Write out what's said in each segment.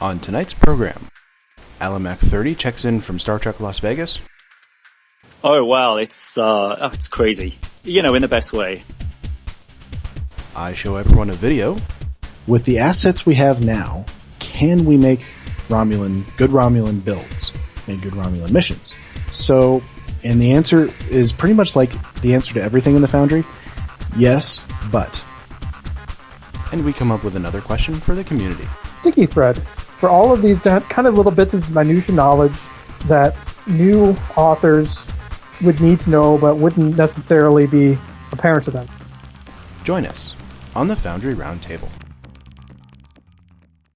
On tonight's program, Alimac 30 checks in from Star Trek Las Vegas. Oh, wow, it's crazy. You know, in the best way. I show everyone a video. With the assets we have now, can we make good Romulan builds and good Romulan missions? So, and the answer is pretty much like the answer to everything in the Foundry. Yes, but. And we come up with another question for the community. Sticky thread. For all of these kind of little bits of minutiae knowledge that new authors would need to know but wouldn't necessarily be apparent to them. Join us on the Foundry Roundtable.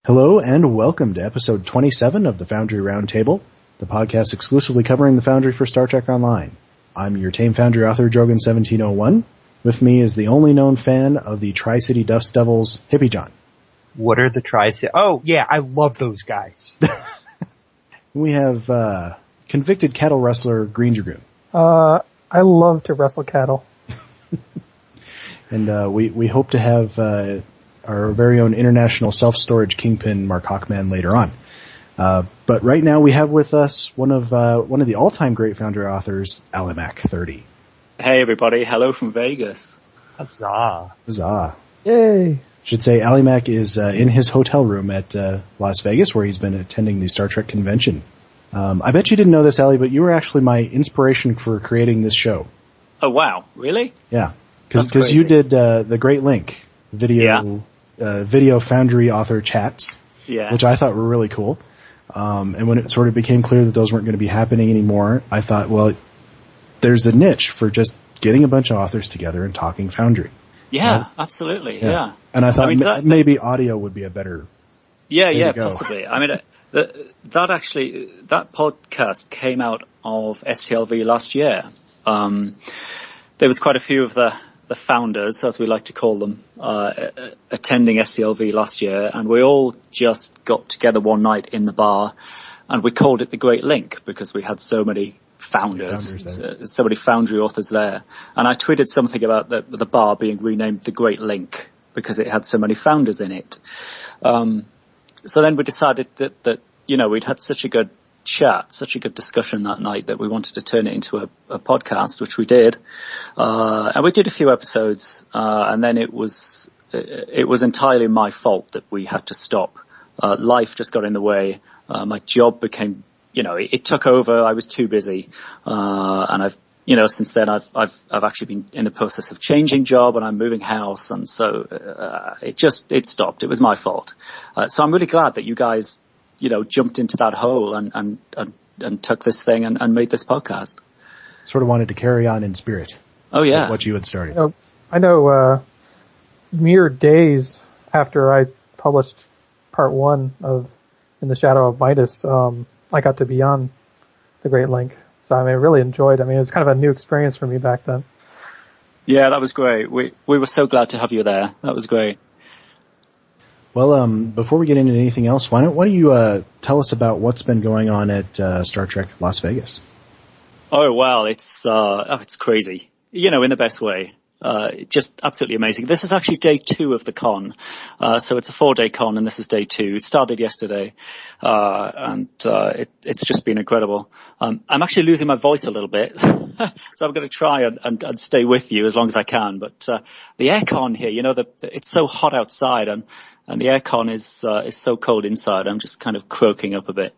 Hello and welcome to episode 27 of the Foundry Roundtable, the podcast exclusively covering the Foundry for Star Trek Online. I'm your tame Foundry author, Drogan1701. With me is the only known fan of the Tri-City Dust Devils, Hippiejohn. What are the Tri-City? Oh, yeah, I love those guys. We have convicted cattle wrestler Greendragoon. I love to wrestle cattle. And we hope to have our very own international self-storage kingpin Markhawkman later on. But right now we have with us one of the all-time great Foundry authors, Alimac 30. Hey, everybody. Hello from Vegas. Huzzah. Huzzah. Yay. Should say Alimac is in his hotel room at Las Vegas, where he's been attending the Star Trek convention. I bet you didn't know this, Ali, but you were actually my inspiration for creating this show. Oh, wow. Really? Yeah. Because you did the Great Link video Foundry author chats, which I thought were really cool. And when it sort of became clear that those weren't going to be happening anymore, I thought, well, there's a niche for just getting a bunch of authors together and talking Foundry. Yeah, absolutely. Yeah. And I thought maybe audio would be a better way to go. Possibly. I mean, that podcast came out of STLV last year. There was quite a few of the founders, as we like to call them, attending STLV last year, and we all just got together one night in the bar, and we called it the Great Link because we had so many founders so many Foundry authors there. And I tweeted something about the bar being renamed the Great Link because it had so many founders in it. So then we decided that you know, we'd had such a good chat, such a good discussion that night that we wanted to turn it into a podcast, which we did. And we did a few episodes, and then it was entirely my fault that we had to stop. Life just got in the way. My job became, you know, it took over. I was too busy. And I've, you know, since then I've actually been in the process of changing job and I'm moving house. And so, it stopped. It was my fault. So I'm really glad that you guys, you know, jumped into that hole and took this thing and made this podcast. Sort of wanted to carry on in spirit. Oh yeah. What you had started. I know, mere days after I published part 1 of In the Shadow of Midas, I got to be on the Great Link. So I really enjoyed it. It was kind of a new experience for me back then. Yeah, that was great. We were so glad to have you there. That was great. Well, before we get into anything else, why don't you tell us about what's been going on at Star Trek Las Vegas? Oh, well, it's crazy. You know, in the best way. Just absolutely amazing. This is actually day 2 of the con. So it's a 4-day con and this is day 2. It started yesterday. It's just been incredible. I'm actually losing my voice a little bit. So I'm going to try and stay with you as long as I can. But, the aircon here, you know, it's so hot outside and the aircon is so cold inside. I'm just kind of croaking up a bit.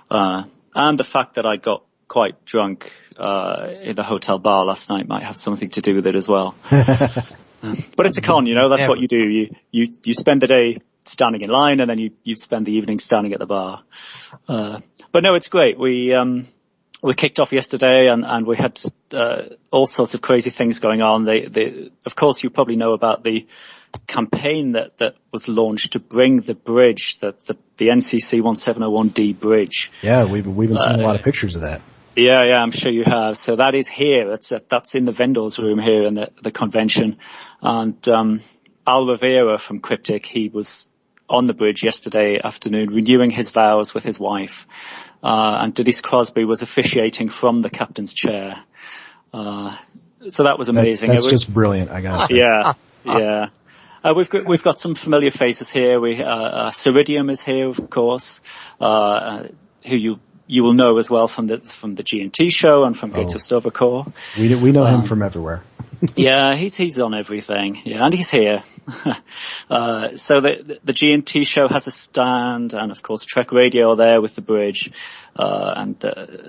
And the fact that I got quite drunk in the hotel bar last night might have something to do with it as well. But it's a con, you know, that's what you do. You spend the day standing in line and then you spend the evening standing at the bar. But no, it's great. We kicked off yesterday and we had all sorts of crazy things going on. Of course, you probably know about the campaign that was launched to bring the bridge, the NCC 1701D bridge. Yeah, we've been seeing a lot of pictures of that. Yeah, I'm sure you have. So that is here. That's in the vendors room here in the convention. And Al Rivera from Cryptic, he was on the bridge yesterday afternoon renewing his vows with his wife. And Denise Crosby was officiating from the captain's chair. So that was amazing. That's just brilliant, I gotta say. Yeah. We've got some familiar faces here. Ceridium is here, of course, who you will know as well from the G&T show and from Gates of Stavokor. We know him from everywhere. Yeah, he's on everything. Yeah, and he's here. So the G&T show has a stand, and of course Trek Radio there with the bridge. And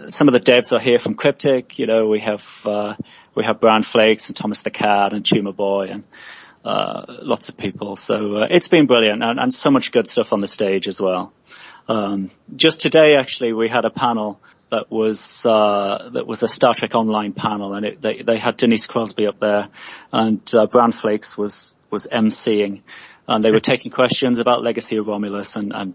some of the devs are here from Cryptic. We have Brian Flakes and Thomas the Cat and Tumor Boy and lots of people. So it's been brilliant, and so much good stuff on the stage as well. Just today, actually, we had a panel that was a Star Trek Online panel, and they had Denise Crosby up there, and Bran Flakes was emceeing, and they were taking questions about Legacy of Romulus, and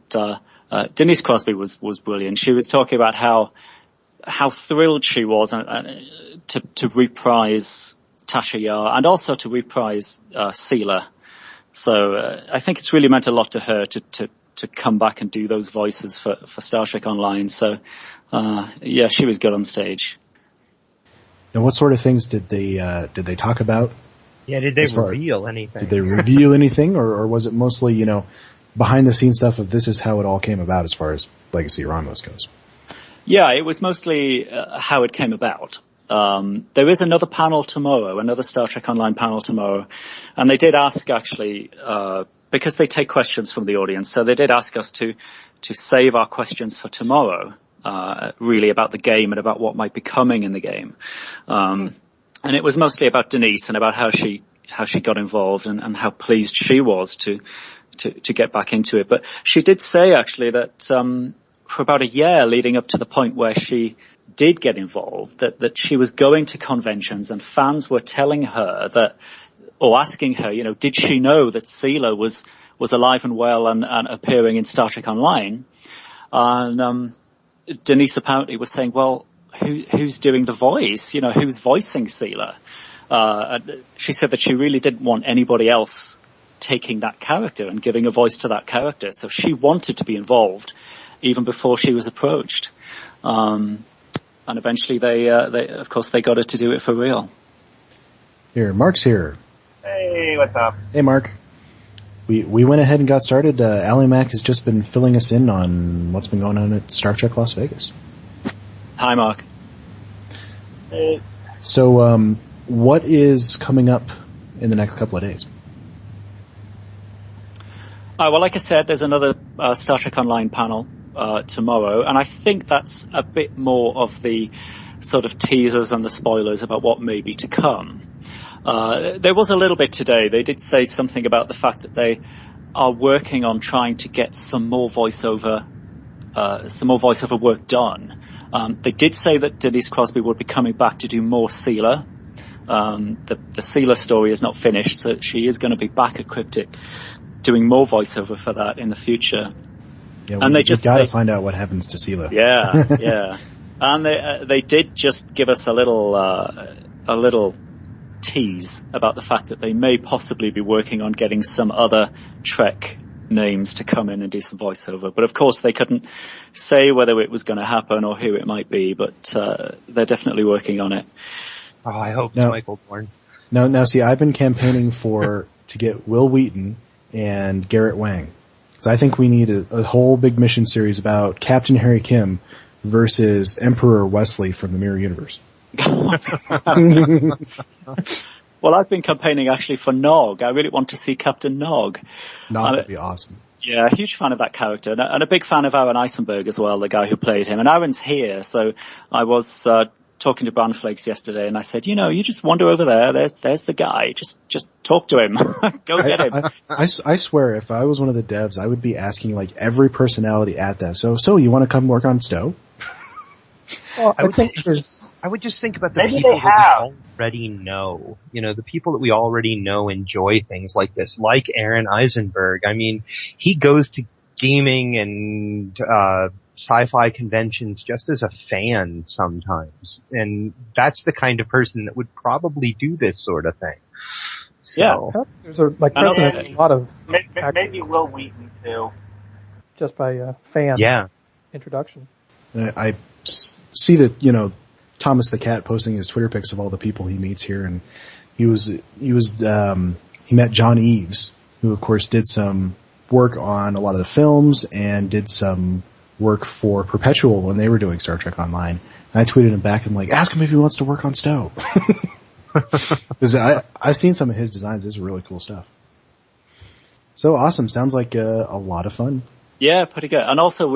Denise Crosby was brilliant. She was talking about how thrilled she was to reprise Tasha Yar, and also to reprise Seela. So I think it's really meant a lot to her to come back and do those voices for Star Trek Online. So, she was good on stage. And what sort of things did they talk about? Yeah, did they reveal anything? Did they reveal anything, or was it mostly, behind the scenes stuff of this is how it all came about as far as Legacy of Romulus goes? Yeah, it was mostly how it came about. There is another panel tomorrow, another Star Trek Online panel tomorrow, and they did ask actually, because they take questions from the audience, so they did ask us to save our questions for tomorrow, really about the game and about what might be coming in the game. And it was mostly about Denise and about how she got involved and how pleased she was to get back into it. But she did say actually that for about a year leading up to the point where she did get involved, that she was going to conventions and fans were telling her or asking her, did she know that Seela was alive and well and appearing in Star Trek Online? And Denise apparently was saying, well, who's doing the voice? Who's voicing Seela? She said that she really didn't want anybody else taking that character and giving a voice to that character. So she wanted to be involved even before she was approached. And eventually they of course they got her to do it for real. Here, Mark's here. Hey, what's up? Hey, Mark. We went ahead and got started. Alimac has just been filling us in on what's been going on at Star Trek Las Vegas. Hi, Mark. Hey. So, what is coming up in the next couple of days? Well, like I said, there's another Star Trek Online panel tomorrow, and I think that's a bit more of the sort of teasers and the spoilers about what may be to come. There was a little bit today. They did say something about the fact that they are working on trying to get some more voiceover work done. They did say that Denise Crosby would be coming back to do more Seela. The Seela story is not finished, so she is going to be back at Cryptic doing more voiceover for that in the future. Yeah, and we've got to find out what happens to Seela. Yeah, yeah. And they did just give us a little tease about the fact that they may possibly be working on getting some other Trek names to come in and do some voiceover. But of course they couldn't say whether it was going to happen or who it might be, but they're definitely working on it. Oh, I hope it's Michael Gorn. Now see, I've been campaigning to get Will Wheaton and Garrett Wang. So I think we need a whole big mission series about Captain Harry Kim versus Emperor Wesley from the Mirror Universe. Well, I've been campaigning actually for Nog. I really want to see Captain Nog. Nog would be awesome. Yeah, a huge fan of that character, and a big fan of Aaron Eisenberg as well, the guy who played him. And Aaron's here, so I was talking to Bran Flakes yesterday, and I said, you just wander over there. There's the guy. Just talk to him. Go get him. I swear, if I was one of the devs, I would be asking like every personality at that. So you want to come work on Stowe? Well, I would just think about the people that we already know. The people that we already know enjoy things like this, like Aaron Eisenberg. I mean, he goes to gaming and sci-fi conventions just as a fan sometimes. And that's the kind of person that would probably do this sort of thing. So, yeah. There's a lot of... Maybe Will Wheaton, too. Just by fan introduction. I see that, Thomas the Cat posting his Twitter pics of all the people he meets here, and he met John Eves, who of course did some work on a lot of the films and did some work for Perpetual when they were doing Star Trek Online. And I tweeted him back, I'm like, ask him if he wants to work on Stowe. Because I've seen some of his designs. It's really cool stuff. So awesome. Sounds like a lot of fun. Yeah, pretty good. And also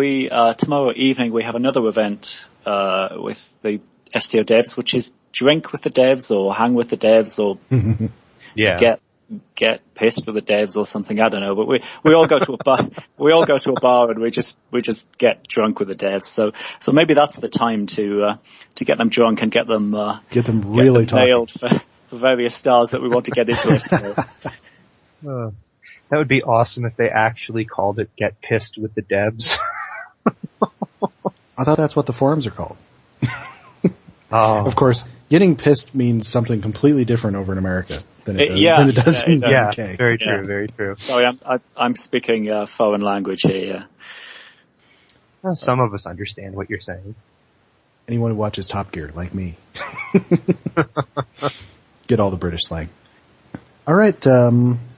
tomorrow evening we have another event, with the STO devs, which is drink with the devs or hang with the devs or get pissed with the devs or something. I don't know, but we all go to a bar, and we just get drunk with the devs. So maybe that's the time to get them drunk and get them really nailed for various stars that we want to get into STO. That would be awesome if they actually called it Get Pissed with the Devs. I thought that's what the forums are called. Oh. Of course, getting pissed means something completely different over in America than it does in the UK. Very true, very true. Sorry, I'm speaking foreign language here. Well, some of us understand what you're saying. Anyone who watches Top Gear, like me. Get all the British slang. All right,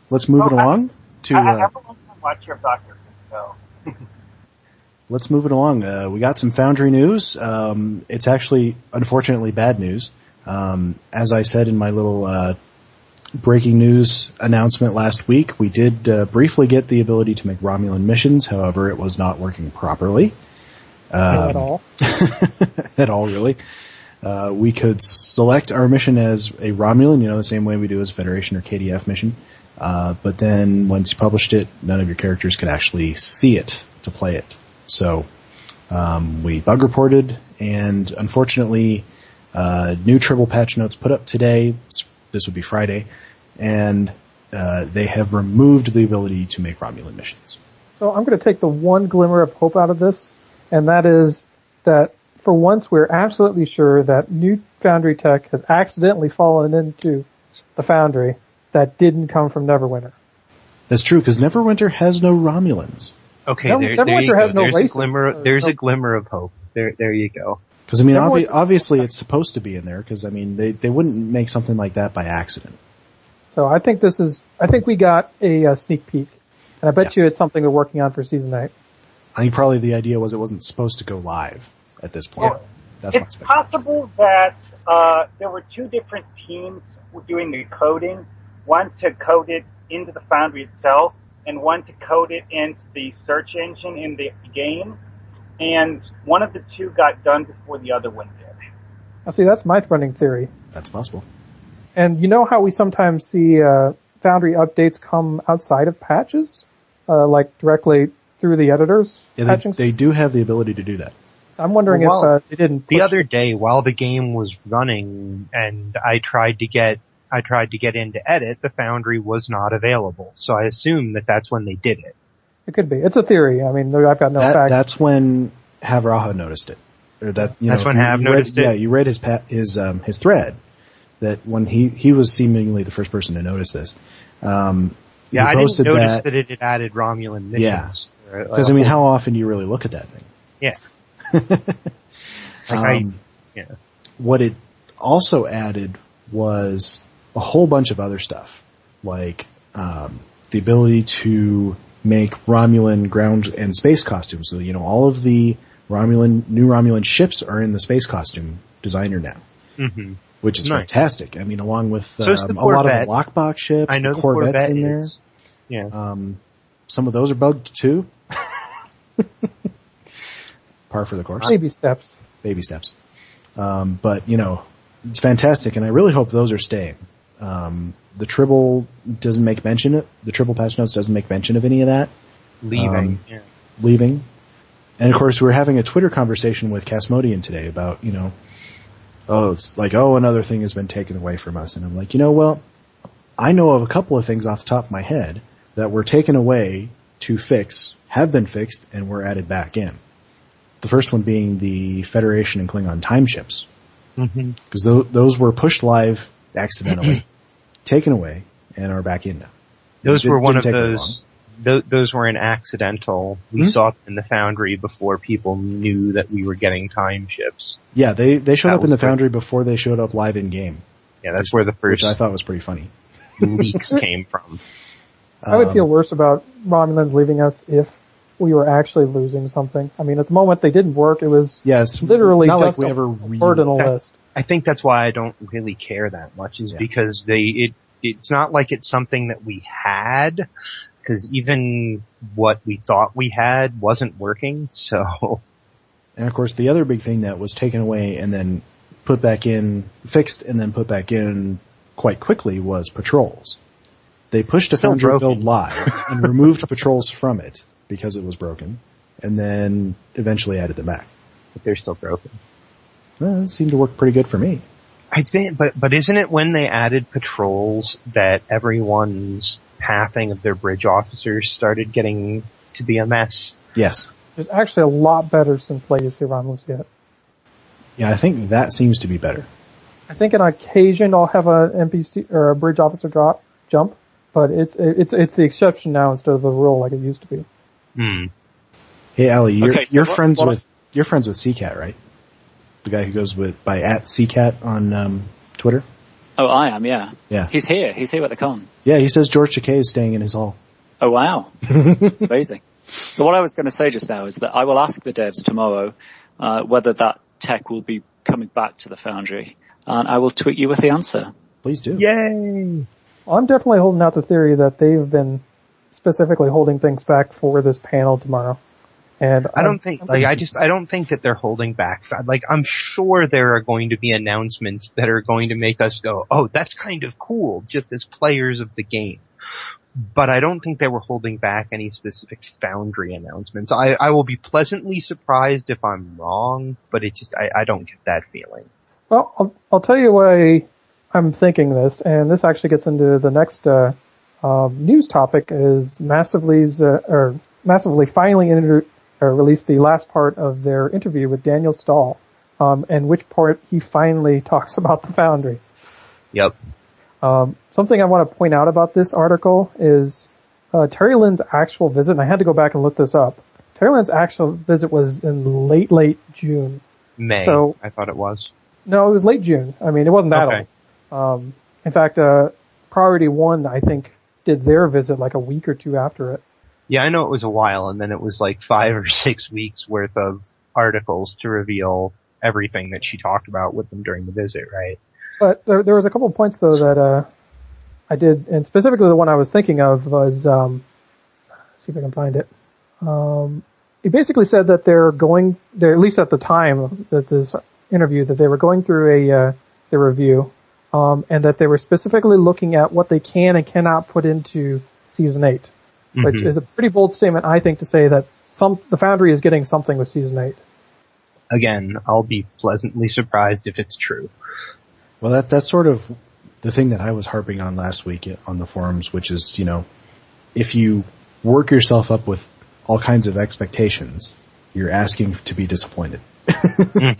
let's move it along to... everyone can watch your Dr. So. Let's move it along. We got some Foundry news. It's actually, unfortunately, bad news. As I said in my little breaking news announcement last week, we did briefly get the ability to make Romulan missions. However, it was not working properly. Not at all. At all, really. We could select our mission as a Romulan, the same way we do as a Federation or KDF mission. But then once you published it, none of your characters could actually see it to play it. So, we bug reported, and unfortunately, new triple patch notes put up today. This would be Friday, and they have removed the ability to make Romulan missions. So I'm going to take the one glimmer of hope out of this, and that is that for once we're absolutely sure that new Foundry tech has accidentally fallen into the Foundry that didn't come from Neverwinter. That's true, because Neverwinter has no Romulans. Okay, there you go. There's a glimmer of hope. There you go. Because, obviously it's supposed to be in there, because, they wouldn't make something like that by accident. So I think we got a sneak peek. And I bet you it's something they're working on for Season 8. I think probably the idea was it wasn't supposed to go live at this point. Well, it's possible that there were two different teams doing the coding. One to code it into the Foundry itself, and one to code it into the search engine in the game. And one of the two got done before the other one did. Now, see, that's my running theory. That's possible. And you know how we sometimes see Foundry updates come outside of patches? Like directly through the editors? Yeah, they do have the ability to do that. I'm wondering if they didn't... The other day, while the game was running and I tried to get into edit, the Foundry was not available. So I assume that that's when they did it. It could be. It's a theory. I've got no facts. That's when Havraha noticed it. Or that, that's when Hav noticed it? Yeah, you read his thread, that when he was seemingly the first person to notice this. I didn't notice that it had added Romulan missions. Yeah. Because, how often do you really look at that thing? Yeah. What it also added was a whole bunch of other stuff, like the ability to make Romulan ground and space costumes. So, all of the new Romulan ships are in the space costume designer now, which is fantastic. Along with a lot of the lockbox ships, I know the Corvettes in there. Yeah. Some of those are bugged too. Par for the course. Baby steps. But, it's fantastic, and I really hope those are staying. The Tribble doesn't make mention of the Tribble patch notes doesn't make mention of any of that. Leaving. And of course, we were having a Twitter conversation with Casmodian today about, it's like, another thing has been taken away from us. And I'm like, I know of a couple of things off the top of my head that were taken away to fix, have been fixed, and were added back in. The first one being the Federation and Klingon time ships. Because those were pushed live accidentally, taken away, and are back in now. Those were one of those. Those were an accidental. We saw them in the Foundry before people knew that we were getting time ships. Yeah, they showed up in the Foundry before they showed up live in game. Yeah, that's where the first. Which I thought was pretty funny. Leaks came from. I would feel worse about Romulans leaving us if we were actually losing something. I mean, at the moment they didn't work. It was literally not just like we a ever word on a list. I think that's why I don't really care that much, is because it's not like it's something that we had, because even what we thought we had wasn't working, so. And of course the other big thing that was taken away and then put back in, fixed and then put back in quite quickly was patrols. They pushed a Foundry build live and removed patrols from it because it was broken, and then eventually added them back. But they're still broken. Well, it seemed to work pretty good for me. I think, but isn't it when they added patrols that everyone's pathing of their bridge officers started getting to be a mess? Yes. It's actually a lot better since Legacy Romulus yet. Yeah, I think that seems to be better. I think on occasion I'll have a NPC or a bridge officer jump, but it's the exception now instead of the rule like it used to be. Hey, Ali, you're friends with CCAT, right? The guy who goes by @CCAT on Twitter. Oh, I am, yeah. Yeah. He's here at the con. Yeah, he says George Takei is staying in his hall. Oh, wow. Amazing. So what I was going to say just now is that I will ask the devs tomorrow whether that tech will be coming back to the Foundry, and I will tweet you with the answer. Please do. Yay! Well, I'm definitely holding out the theory that they've been specifically holding things back for this panel tomorrow. And I don't think that they're holding back. Like, I'm sure there are going to be announcements that are going to make us go, oh, that's kind of cool, just as players of the game. But I don't think they were holding back any specific Foundry announcements. I will be pleasantly surprised if I'm wrong, but I don't get that feeling. Well, I'll tell you why I'm thinking this, and this actually gets into the next news topic, is Massively finally released the last part of their interview with Daniel Stahl, and which part he finally talks about the Foundry. Yep. Something I want to point out about this article is Terry Lynn's actual visit, and I had to go back and look this up. Terry Lynn's actual visit was in late June. May, so, I thought it was. No, it was late June. I mean, it wasn't that old. In fact, Priority 1, I think, did their visit like a week or two after it. Yeah, I know it was a while, and then it was like 5 or 6 weeks worth of articles to reveal everything that she talked about with them during the visit, right? But there was a couple of points, though, that I did, and specifically the one I was thinking of was, see if I can find it. He basically said that they're at least at the time that this interview, that they were going through the review, and that they were specifically looking at what they can and cannot put into Season 8. Which is a pretty bold statement, I think, to say that the Foundry is getting something with Season 8. Again, I'll be pleasantly surprised if it's true. Well, that's sort of the thing that I was harping on last week on the forums, which is, if you work yourself up with all kinds of expectations, you're asking to be disappointed.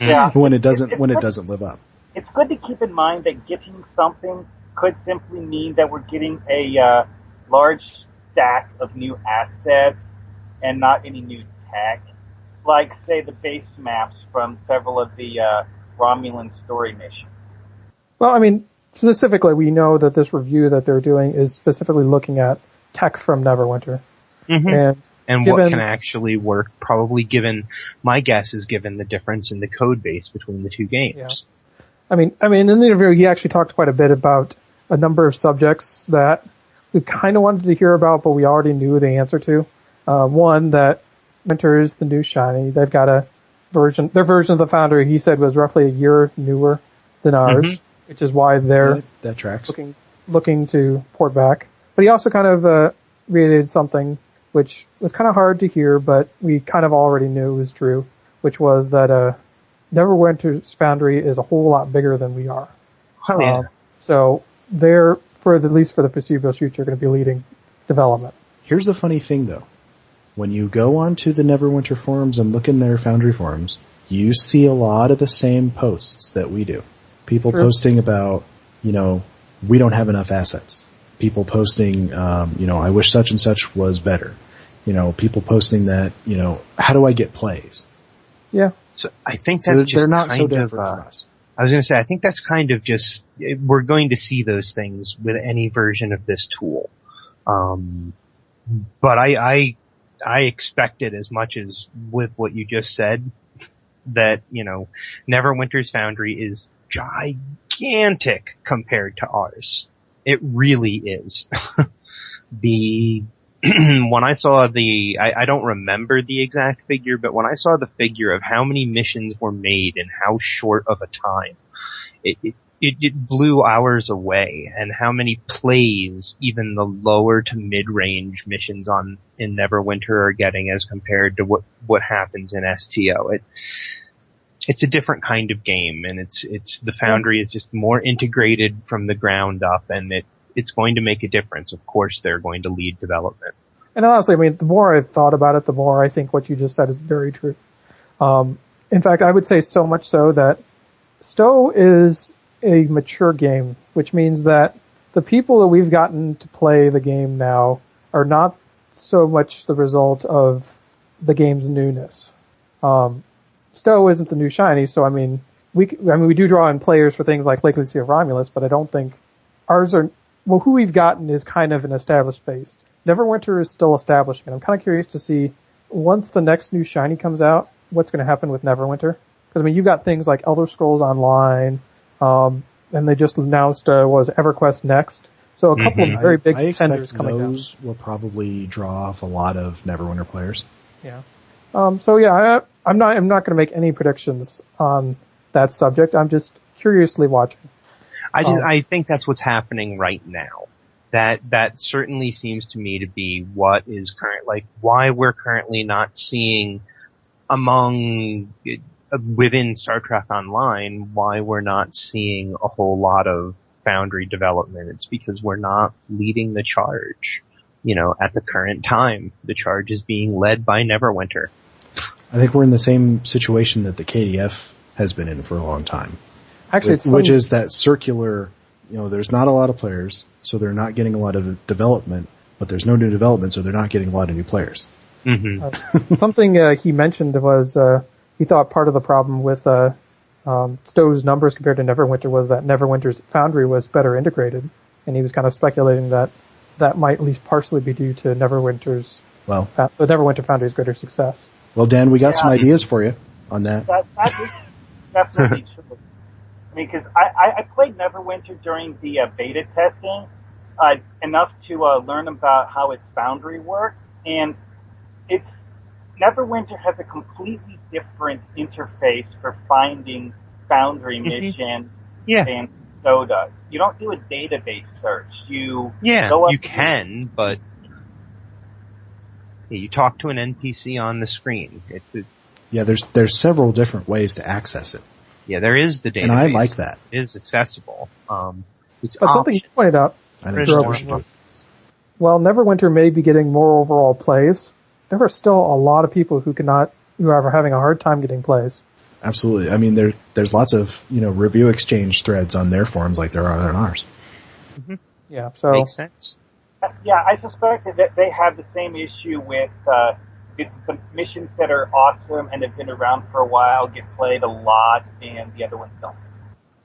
Yeah. when it doesn't live up. It's good to keep in mind that getting something could simply mean that we're getting a large stack of new assets and not any new tech, like, say, the base maps from several of the Romulan story missions. Well, I mean, specifically, we know that this review that they're doing is specifically looking at tech from Neverwinter. And what can actually work, probably my guess is given the difference in the code base between the two games. Yeah. I mean, in the interview, he actually talked quite a bit about a number of subjects that we kind of wanted to hear about, but we already knew the answer to. One, that Winter is the new shiny. They've got their version of the Foundry, he said, was roughly a year newer than ours, which is why they're that tracks. looking to port back. But he also kind of reiterated something which was kind of hard to hear, but we kind of already knew was true, which was that Neverwinter's Foundry is a whole lot bigger than we are. Oh, yeah. So they're, at least for the foreseeable future, going to be leading development. Here's the funny thing, though. When you go onto the Neverwinter forums and look in their Foundry forums, you see a lot of the same posts that we do. People posting about, we don't have enough assets. People posting, I wish such and such was better. People posting that, how do I get plays? Yeah. So I think that's just they're not kind so of, different from us. I was going to say, I think that's kind of just, we're going to see those things with any version of this tool. But I expected as much as with what you just said that, Neverwinter's Foundry is gigantic compared to ours. It really is. When I saw I don't remember the exact figure, but when I saw the figure of how many missions were made in how short of a time, it blew hours away, and how many plays even the lower to mid-range missions in Neverwinter are getting as compared to what happens in STO. It's a different kind of game, and the Foundry is just more integrated from the ground up, and it's going to make a difference. Of course, they're going to lead development. And honestly, the more I've thought about it, the more I think what you just said is very true. In fact, I would say so much so that STO is a mature game, which means that the people that we've gotten to play the game now are not so much the result of the game's newness. STO isn't the new shiny, so we do draw in players for things like Legacy of Romulus, but I don't think ours are. Well, who we've gotten is kind of an established base. Neverwinter is still establishing, and I'm kind of curious to see once the next new shiny comes out, what's going to happen with Neverwinter. Because you've got things like Elder Scrolls Online, and they just announced EverQuest Next. So a couple of very big contenders coming down. Those will probably draw off a lot of Neverwinter players. Yeah. I'm not going to make any predictions on that subject. I'm just curiously watching. I think that's what's happening right now. That certainly seems to me to be what is why we're currently not seeing within Star Trek Online, why we're not seeing a whole lot of Foundry development. It's because we're not leading the charge. At the current time, the charge is being led by Neverwinter. I think we're in the same situation that the KDF has been in for a long time. Actually, which is that circular, there's not a lot of players, so they're not getting a lot of development, but there's no new development, so they're not getting a lot of new players. Mm-hmm. Something he mentioned was he thought part of the problem with STO's numbers compared to Neverwinter was that Neverwinter's Foundry was better integrated, and he was kind of speculating that might at least partially be due to the Neverwinter Foundry's greater success. Well, Dan, we got some ideas for you on that. That is definitely true. Because I played Neverwinter during the beta testing enough to learn about how its Foundry works, and Neverwinter has a completely different interface for finding Foundry missions than STO does. You don't do a database search. You can, but you talk to an NPC on the screen. There's several different ways to access it. Yeah, there is the database. And I like that. It is accessible. But something you pointed out, while Neverwinter may be getting more overall plays, there are still a lot of people who are having a hard time getting plays. Absolutely. There's lots of, review exchange threads on their forums like there are on ours. Mm-hmm. Yeah, so. Makes sense. Yeah, I suspect that they have the same issue with the missions that are awesome and have been around for a while, get played a lot, and the other ones don't.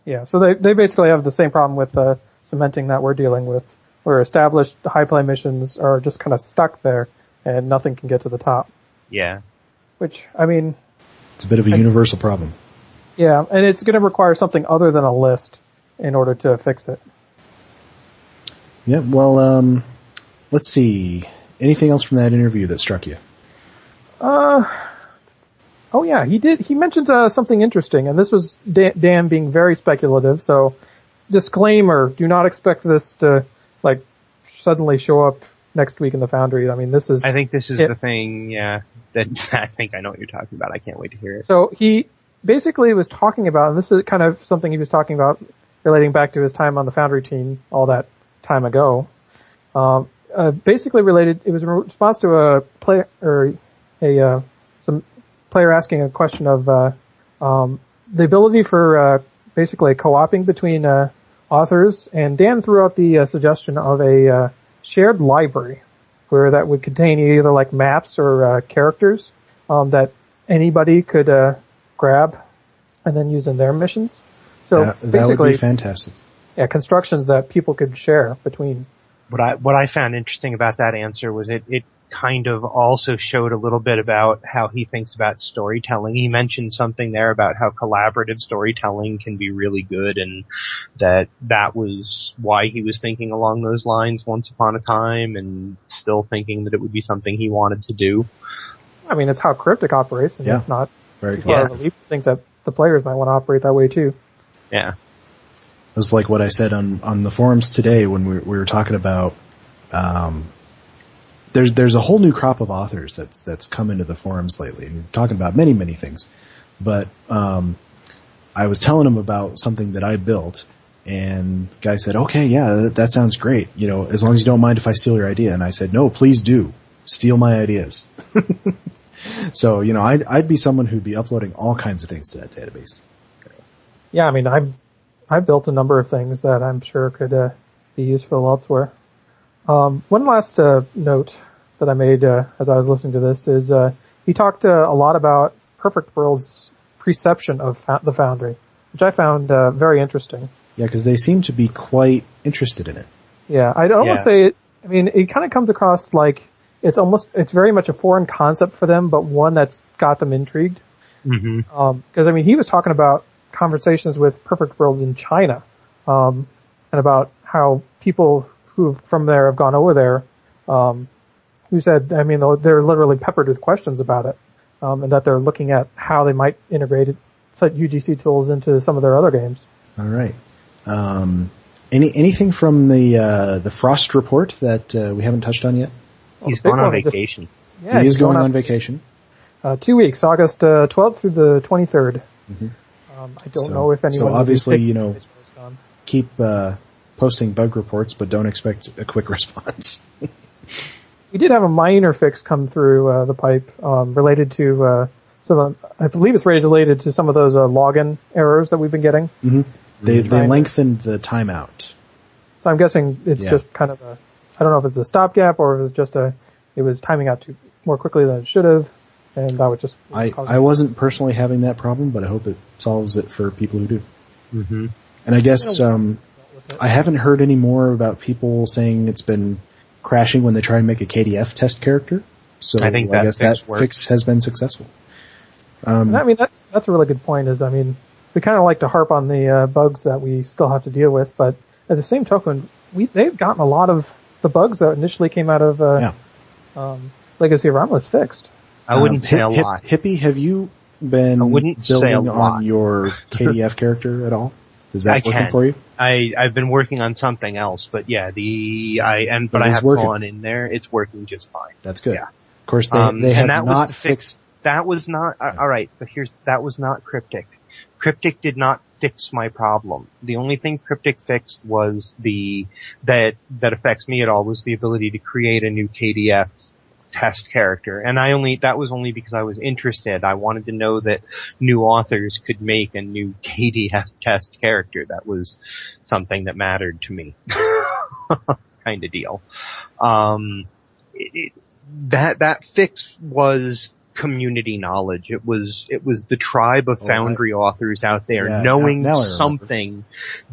Yeah, so they basically have the same problem with cementing that we're dealing with, where established high play missions are just kind of stuck there, and nothing can get to the top. Yeah. Which, it's a bit of a universal problem. Yeah, and it's going to require something other than a list in order to fix it. Yeah, well, let's see. Anything else from that interview that struck you? Oh yeah, he mentioned something interesting, and this was Dan being very speculative, so disclaimer, do not expect this to, suddenly show up next week in the Foundry. I think this is the thing, that I think I know what you're talking about. I can't wait to hear it. So he basically was talking about, and this is kind of something he was talking about relating back to his time on the Foundry team all that time ago. Basically related, it was in response to some player asking a question of the ability for basically co-oping between authors, and Dan threw out the suggestion of a shared library where that would contain either maps or characters that anybody could grab and then use in their missions. So that would be fantastic. Yeah, constructions that people could share between what I found interesting about that answer was it kind of also showed a little bit about how he thinks about storytelling. He mentioned something there about how collaborative storytelling can be really good, and that was why he was thinking along those lines once upon a time, and still thinking that it would be something he wanted to do. I mean, it's how Cryptic operates, and it's not very cool. I think that the players might want to operate that way too. Yeah. It was like what I said on the forums today when we were talking about, there's a whole new crop of authors that's come into the forums lately, and we're talking about many, many things. But, I was telling him about something that I built, and the guy said, okay, yeah, that sounds great. You know, as long as you don't mind if I steal your idea. And I said, no, please do. Steal my ideas. So, you know, I'd be someone who'd be uploading all kinds of things to that database. Yeah, I mean, I built a number of things that I'm sure could be useful elsewhere. One last note that I made as I was listening to this is he talked a lot about Perfect World's perception of the Foundry, which I found very interesting. Yeah, because they seem to be quite interested in it. Yeah, I'd almost say it. I mean, it kind of comes across like it's very much a foreign concept for them, but one that's got them intrigued. Mm-hmm. Because I mean, he was talking about conversations with Perfect World in China, and about how people who from there have gone over there, who said, I mean, they're literally peppered with questions about it, and that they're looking at how they might integrate it, such UGC tools into some of their other games. All right. Anything from the Frost report that we haven't touched on yet? He's gone on vacation. He is going on vacation. 2 weeks, August 12th through the 23rd. Mm-hmm. I don't know if anyone... So obviously, you know, keep posting bug reports, but don't expect a quick response. We did have a minor fix come through the pipe related to I believe it's related to some of those login errors that we've been getting. Mm-hmm. They lengthened the timeout. So I'm guessing it's just kind of I don't know if it's a stopgap or if it's just it was timing out more quickly than it should have, and that would just... I wasn't personally having that problem, but I hope it solves it for people who do. Mm-hmm. And I guess I haven't heard any more about people saying it's been crashing when they try and make a KDF test character. So I guess that fix has been successful. I mean, that's a really good point. I mean, we kind of like to harp on the bugs that we still have to deal with, but at the same token, they've gotten a lot of the bugs that initially came out of Legacy of Romulus fixed. I wouldn't say a lot. Hippie, have you been building on your KDF character at all? Is that working for you? I've been working on something else, but yeah, I have gone in there. It's working just fine. That's good. Yeah. Of course, they have not fixed. That was not alright. But that was not Cryptic. Cryptic did not fix my problem. The only thing Cryptic fixed was that affects me at all was the ability to create a new KDF test character. And that was only because I was interested. I wanted to know that new authors could make a new KDF test character. That was something that mattered to me. Kind of deal. That fix was community knowledge. It was the tribe of Foundry authors out there knowing something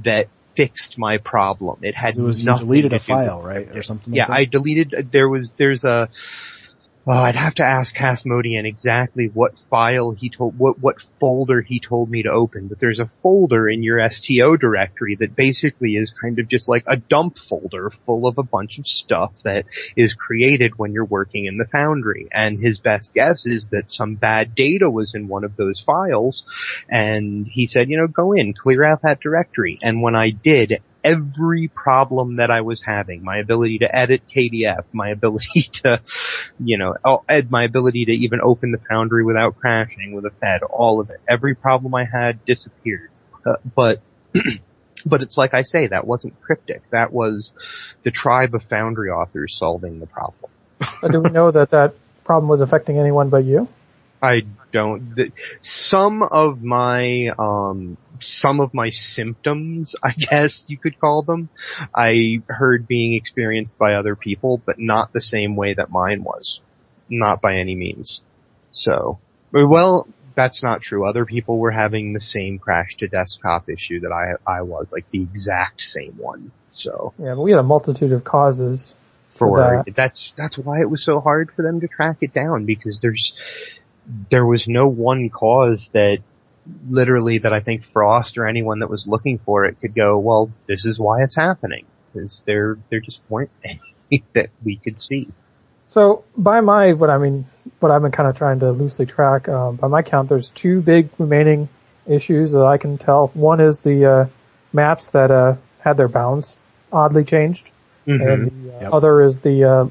that fixed my problem. It had you deleted a file, right, or something. Yeah, I deleted. There's a. I'd have to ask Casmodian exactly what file what folder he told me to open, but there's a folder in your STO directory that basically is kind of just like a dump folder full of a bunch of stuff that is created when you're working in the Foundry. And his best guess is that some bad data was in one of those files, and he said, go in, clear out that directory. And when I did, every problem that I was having, my ability to edit KDF, my ability to, my ability to even open the Foundry without crashing with a fed, all of it, every problem I had disappeared. But it's like I say, that wasn't Cryptic. That was the tribe of Foundry authors solving the problem. But do we know that problem was affecting anyone but you? I don't. Some of my symptoms, I guess you could call them, I heard being experienced by other people, but not the same way that mine was. Not by any means. So, well, That's not true. Other people were having the same crash to desktop issue that I was, like the exact same one. So yeah, but we had a multitude of causes for that. That's why it was so hard for them to track it down, because there was no one cause that literally that I think Frost or anyone that was looking for it could go, well, this is why it's happening. Because there just weren't any that we could see. So by what I've been kind of trying to loosely track, by my count, there's 2 big remaining issues that I can tell. One is the maps that had their bounds oddly changed, and the other is the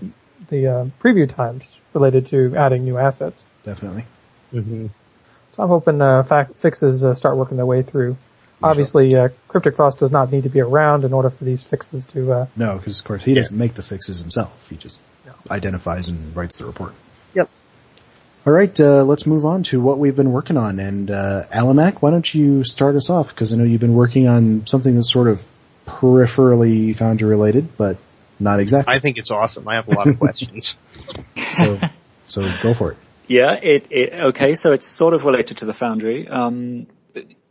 preview times related to adding new assets. Definitely. Mm-hmm. So I'm hoping fixes start working their way through. Obviously, Cryptic Frost does not need to be around in order for these fixes to... No, because of course he doesn't make the fixes himself. He just identifies and writes the report. Yep. All right, let's move on to what we've been working on. And Alimac, why don't you start us off? Because I know you've been working on something that's sort of peripherally Foundry related, but not exactly. I think it's awesome. I have a lot of questions. So go for it. Yeah, okay, so it's sort of related to the Foundry.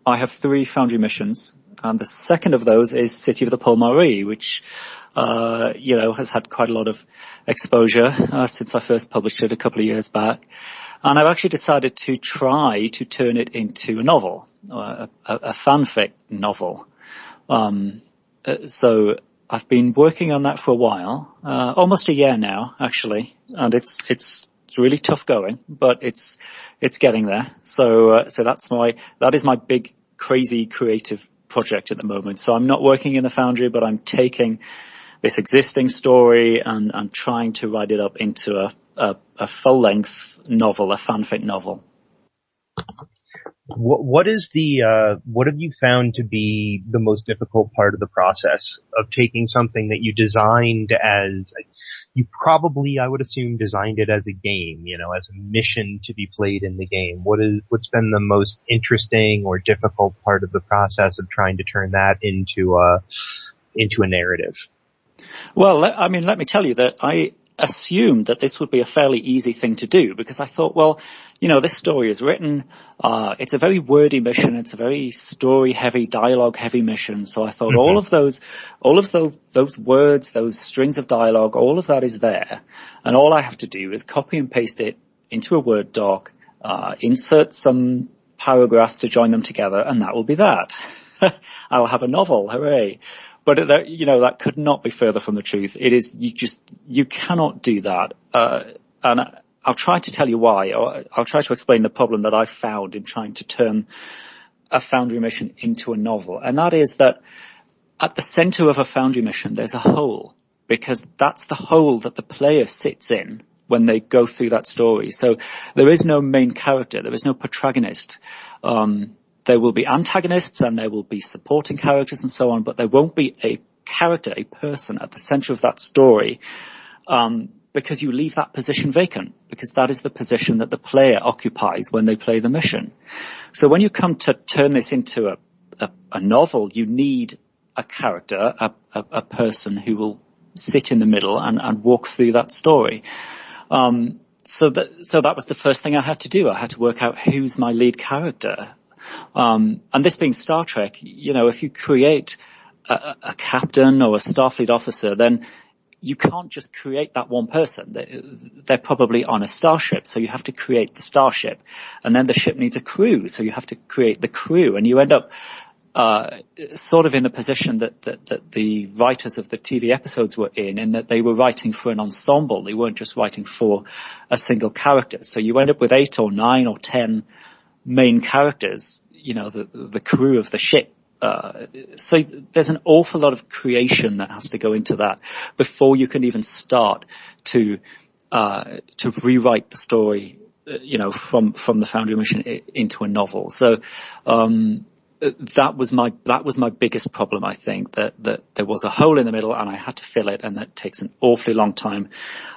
I have 3 Foundry missions, and the second of those is City of the Pole Marie, which, has had quite a lot of exposure, since I first published it a couple of years back. And I've actually decided to try to turn it into a novel, a fanfic novel. So I've been working on that for a while, almost a year now, actually, and it's really tough going, but it's getting there. So that is my big, crazy creative project at the moment. So I'm not working in the Foundry, but I'm taking this existing story and trying to write it up into a full-length novel, a fanfic novel. What have you found to be the most difficult part of the process of taking something that you designed as, you probably, I would assume, designed it as a game, as a mission to be played in the game? What's been the most interesting or difficult part of the process of trying to turn that into a narrative? Well, let me tell you that I assumed that this would be a fairly easy thing to do, because I thought, well, this story is written, it's a very wordy mission, it's a very story-heavy, dialogue-heavy mission, so I thought all of those words, those strings of dialogue, all of that is there, and all I have to do is copy and paste it into a Word doc, insert some paragraphs to join them together, and that will be that. I'll have a novel, hooray. But that could not be further from the truth. It is, you cannot do that. And I'll try to tell you why, or I'll try to explain the problem that I found in trying to turn a Foundry mission into a novel. And that is that at the center of a Foundry mission, there's a hole, because that's the hole that the player sits in when they go through that story. So there is no main character. There is no protagonist. There will be antagonists and there will be supporting characters and so on, but there won't be a character, a person at the center of that story, because you leave that position vacant, because that is the position that the player occupies when they play the mission. So when you come to turn this into a novel, you need a character, a person who will sit in the middle and walk through that story. So that was the first thing I had to do. I had to work out who's my lead character. And this being Star Trek, if you create a captain or a Starfleet officer, then you can't just create that one person. They're probably on a starship, so you have to create the starship. And then the ship needs a crew, so you have to create the crew. And you end up sort of in the position that the writers of the TV episodes were in that they were writing for an ensemble. They weren't just writing for a single character. So you end up with 8 or 9 or 10 main characters, the crew of the ship. So there's an awful lot of creation that has to go into that before you can even start to rewrite the story, from the Foundry mission into a novel. So, that was my biggest problem, I think, that there was a hole in the middle and I had to fill it, and that takes an awfully long time.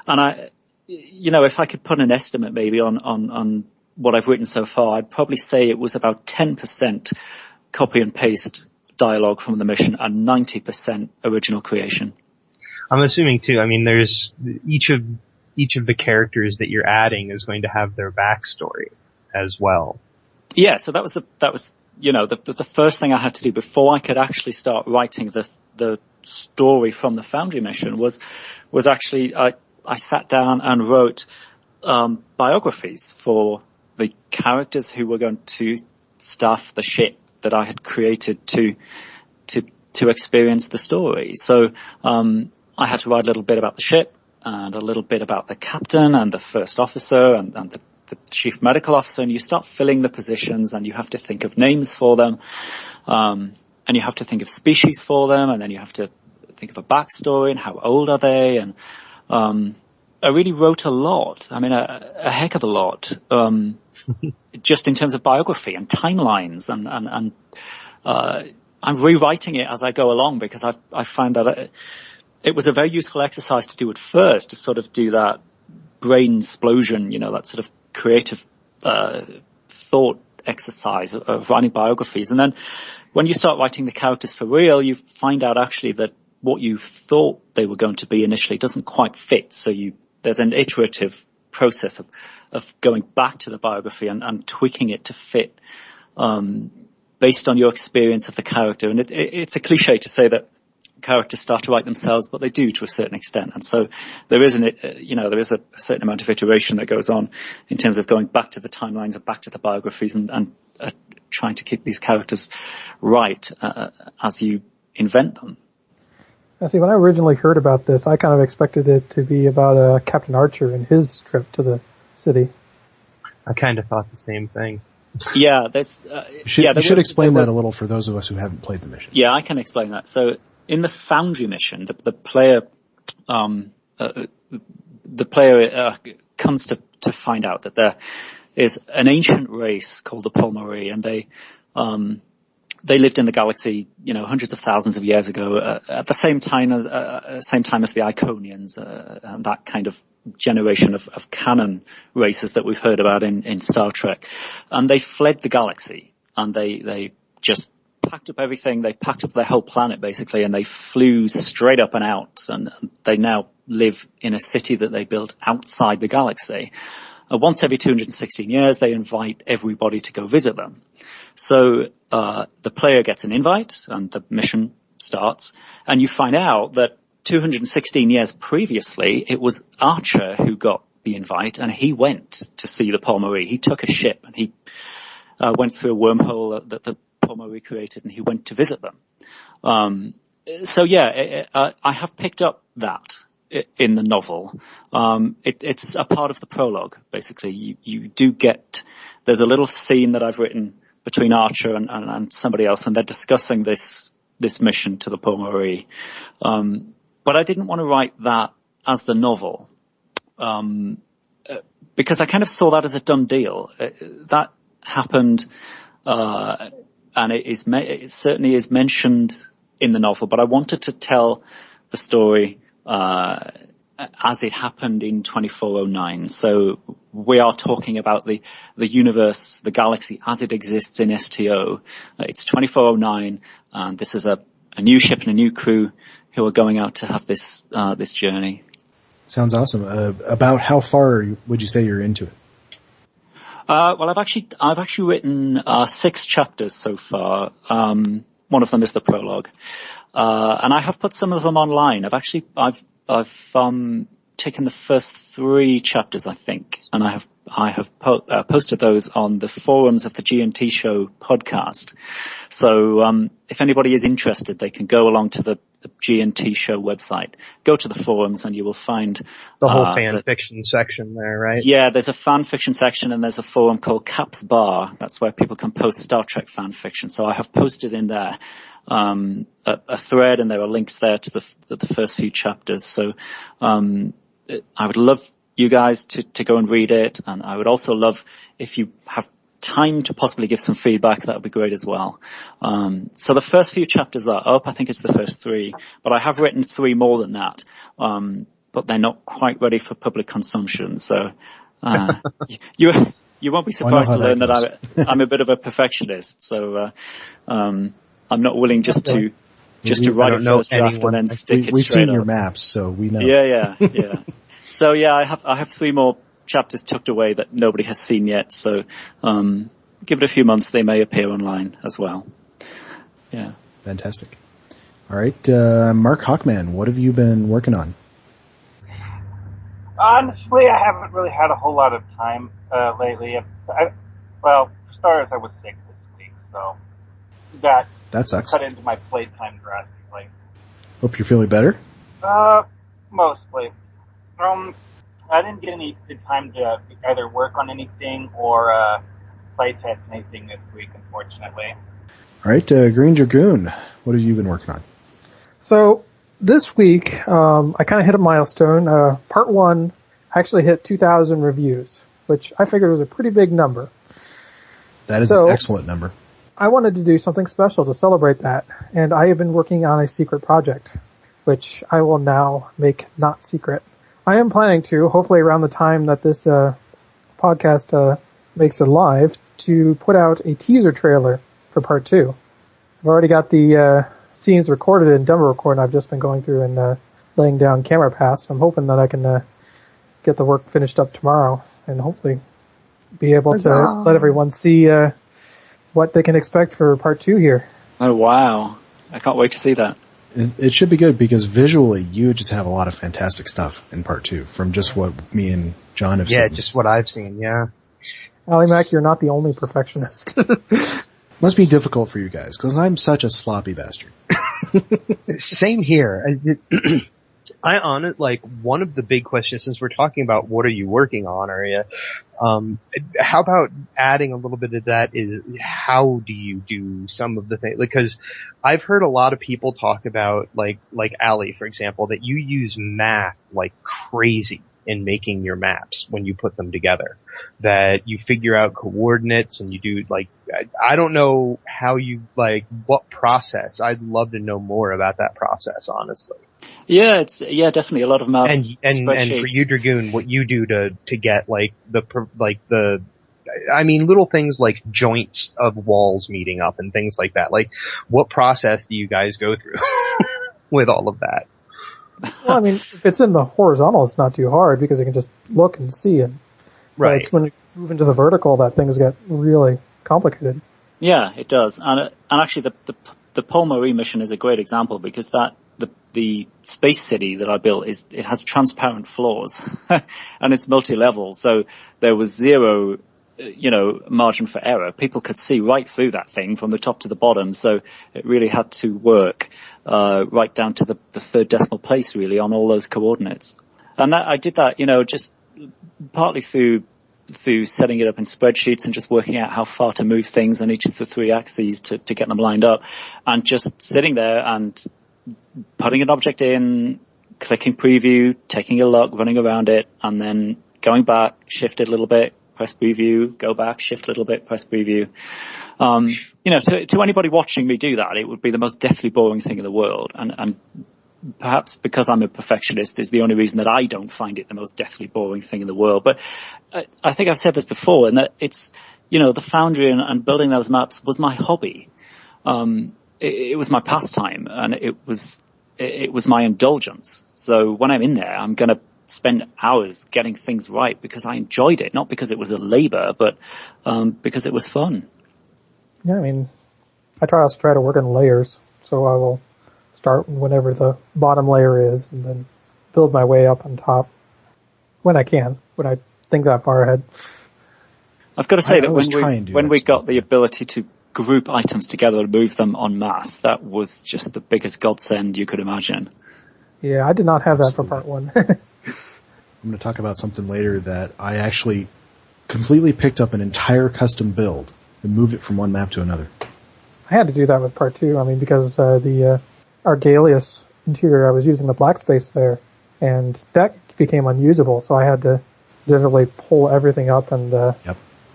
And if I could put an estimate maybe on what I've written so far, I'd probably say it was about 10% copy and paste dialogue from the mission and 90% original creation. I'm assuming too, there's each of the characters that you're adding is going to have their backstory as well. Yeah, so that was the first thing I had to do before I could actually start writing the story from the Foundry mission was actually I sat down and wrote biographies for the characters who were going to staff the ship that I had created to experience the story. So I had to write a little bit about the ship and a little bit about the captain and the first officer and the chief medical officer, and you start filling the positions and you have to think of names for them, and you have to think of species for them, and then you have to think of a backstory and how old are they, and I really wrote a lot. I mean, a heck of a lot, just in terms of biography and timelines, and I'm rewriting it as I go along because I find that it was a very useful exercise to do at first, to sort of do that brain explosion, that sort of creative thought exercise of writing biographies. And then when you start writing the characters for real, you find out actually that what you thought they were going to be initially doesn't quite fit. So there's an iterative process of going back to the biography and tweaking it to fit based on your experience of the character. And it's a cliche to say that characters start to write themselves, but they do to a certain extent. And so there is a certain amount of iteration that goes on in terms of going back to the timelines and back to the biographies and trying to keep these characters right as you invent them. Now, see, when I originally heard about this, I kind of expected it to be about Captain Archer and his trip to the city. I kind of thought the same thing. Yeah, you should explain that a little for those of us who haven't played the mission. Yeah, I can explain that. So in the Foundry mission, the player comes to find out that there is an ancient race called the Polmari, and they lived in the galaxy, hundreds of thousands of years ago, at the same time as the Iconians, and that kind of generation of canon races that we've heard about in Star Trek. And they fled the galaxy, and they just packed up everything. They packed up their whole planet basically, and they flew straight up and out, and they now live in a city that they built outside the galaxy. Once every 216 years, they invite everybody to go visit them. So the player gets an invite, and the mission starts, and you find out that 216 years previously, it was Archer who got the invite, and he went to see the Polmari. He took a ship, and he went through a wormhole that the Polmari created, and he went to visit them. I have picked up that in the novel. It's a part of the prologue, basically. You do get, there's a little scene that I've written between Archer and somebody else, and they're discussing this mission to the Polmari. But I didn't want to write that as the novel, because I kind of saw that as a done deal. That happened, and it certainly is mentioned in the novel, but I wanted to tell the story as it happened in 2409. So we are talking about the universe, the galaxy as it exists in STO. It's 2409, and this is a new ship and a new crew who are going out to have this journey. Sounds awesome. About how far would you say you're into it? Well, I've actually written 6 chapters so far. One of them is the prologue, and I have put some of them online. I've taken the first 3 chapters, I think, and I have posted those on the forums of the G&T Show podcast. So if anybody is interested, they can go along to the G&T Show website, go to the forums, and you will find the whole fan fiction section there, right? Yeah, there's a fan fiction section, and there's a forum called Caps Bar. That's where people can post Star Trek fan fiction. So I have posted in there a thread, and there are links there to the first few chapters. So I would love you guys to go and read it, and I would also love if you have time to possibly give some feedback. That would be great as well. So the first few chapters are up. I think it's the first 3, but I have written 3 more than that. But they're not quite ready for public consumption. So you won't be surprised to learn that I'm a bit of a perfectionist. So I'm not willing just to write a first draft and then stick it straight up. We've seen your maps, so we know. Yeah. So yeah, I have 3 more chapters tucked away that nobody has seen yet. So give it a few months, they may appear online as well. Yeah. Fantastic. All right, Markhawkman, what have you been working on? Honestly, I haven't really had a whole lot of time lately. For starters, I was sick this week, so that sucks. Cut into my playtime drastically. Hope you're feeling better. Mostly. I didn't get any good time to either work on anything or play test anything this week, unfortunately. All right, Greendragoon, what have you been working on? So this week, I kind of hit a milestone. Part 1 actually hit 2,000 reviews, which I figured was a pretty big number. That is an excellent number. I wanted to do something special to celebrate that, and I have been working on a secret project, which I will now make not secret. I am planning to, hopefully around the time that this podcast makes it live, to put out a teaser trailer for Part 2. I've already got the scenes recorded in demo record, and I've just been going through and laying down camera paths. I'm hoping that I can get the work finished up tomorrow and hopefully be able to let everyone see what they can expect for Part 2 here. Oh, wow. I can't wait to see that. It should be good because visually you just have a lot of fantastic stuff in Part 2 from just what me and John have seen. Yeah, just what I've seen, yeah. Alimac, you're not the only perfectionist. Must be difficult for you guys because I'm such a sloppy bastard. Same here. I honestly, like, one of the big questions, since we're talking about what are you working on, Arya, how about adding a little bit of that is how do you do some of the things? Because I've heard a lot of people talk about, like Ali, for example, that you use math like crazy in making your maps when you put them together. That you figure out coordinates and you do, like, I don't know how you, like, what process. I'd love to know more about that process, honestly. Yeah, it's definitely a lot of maths. And for you, Dragoon, what you do to get little things like joints of walls meeting up and things like that. Like, what process do you guys go through with all of that? Well, I mean, if it's in the horizontal, it's not too hard because you can just look and see it. Right. It's when you move into the vertical that things get really complicated. Yeah, it does. And actually the Paul Marie mission is a great example because the space city that I built it has transparent floors and it's multi-level. So there was zero, margin for error. People could see right through that thing from the top to the bottom. So it really had to work, right down to the third decimal place really on all those coordinates. And I did that, just partly through setting it up in spreadsheets and just working out how far to move things on each of the 3 axes to get them lined up, and just sitting there and putting an object in, clicking preview, taking a look, running around it, and then going back, shift it a little bit, press preview, go back, shift a little bit, press preview. To anybody watching me do that, it would be the most deathly boring thing in the world. And perhaps because I'm a perfectionist is the only reason that I don't find it the most deathly boring thing in the world. But I think I've said this before, and that it's, the Foundry and building those maps was my hobby. It was my pastime, and it was my indulgence. So when I'm in there, I'm going to spend hours getting things right because I enjoyed it, not because it was a labor, but because it was fun. Yeah, I mean, I try to work in layers, so I will start whenever the bottom layer is and then build my way up on top when I think that far ahead. I've got to say that when we got the ability to group items together and move them en masse, that was just the biggest godsend you could imagine. Yeah, I did not have that for Part 1. I'm going to talk about something later that I actually completely picked up an entire custom build and moved it from one map to another. I had to do that with Part 2, because the Argalius interior, I was using the black space there, and that became unusable, so I had to literally pull everything up and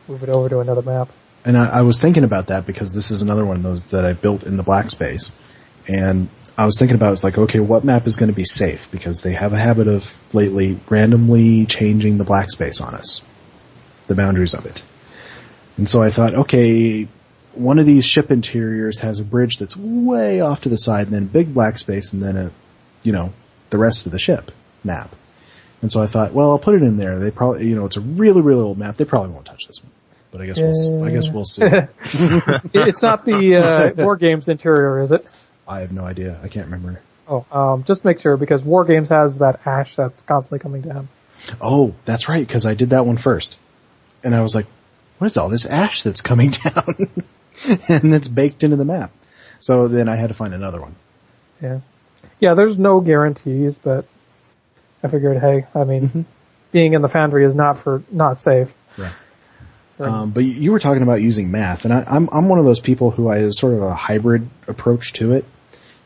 move it over to another map. And I was thinking about that because this is another one of those that I built in the black space. And I was thinking about, it's like, okay, what map is going to be safe? Because they have a habit of lately randomly changing the black space on us, the boundaries of it. And so I thought, okay, one of these ship interiors has a bridge that's way off to the side and then a big black space and then the rest of the ship map. And so I thought, well, I'll put it in there. They probably, it's a really, really old map. They probably won't touch this one. but I guess we'll see. It's not the War Games interior, is it? I have no idea. I can't remember. Oh, just make sure, because War Games has that ash that's constantly coming down. Oh, that's right, because I did that one first. And I was like, what is all this ash that's coming down? And it's baked into the map. So then I had to find another one. Yeah. Yeah, there's no guarantees, but I figured, hey, I mean, being in the Foundry is not safe. Right. But you were talking about using math, and I'm one of those people who I have sort of a hybrid approach to it.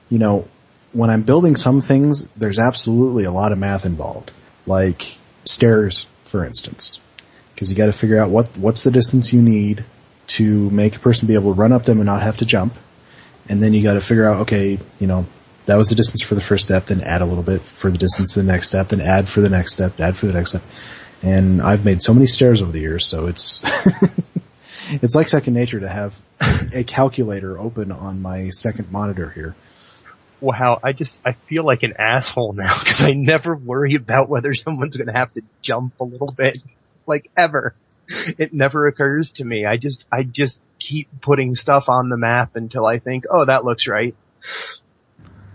You know, when I'm building some things, there's absolutely a lot of math involved, like stairs, for instance, because you got to figure out what's the distance you need to make a person be able to run up them and not have to jump, and then you got to figure out, okay, you know, that was the distance for the first step, then add a little bit for the distance to the next step, then add for the next step, add for the next step. And I've made so many stairs over the years, so it's it's like second nature to have a calculator open on my second monitor here. Wow, I feel like an asshole now because I never worry about whether someone's going to have to jump a little bit, like ever. It never occurs to me. I just keep putting stuff on the map until I think, oh, that looks right.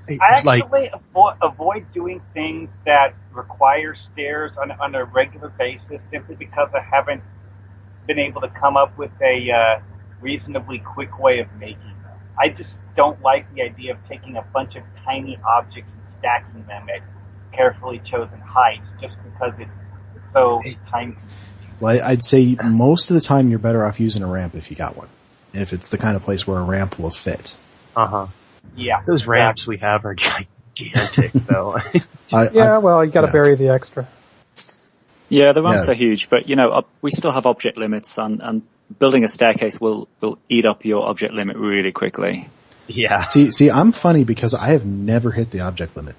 I actually avoid doing things that require stairs on a regular basis simply because I haven't been able to come up with a reasonably quick way of making them. I just don't like the idea of taking a bunch of tiny objects and stacking them at carefully chosen heights just because it's so time-consuming. Well, I'd say most of the time you're better off using a ramp if you got one. If it's the kind of place where a ramp will fit. Uh-huh. Yeah. Those ramps we have are gigantic, though. Well, you gotta bury the extra. Yeah, the ramps are huge, but, you know, we still have object limits, and building a staircase will eat up your object limit really quickly. Yeah. See, I'm funny because I have never hit the object limit.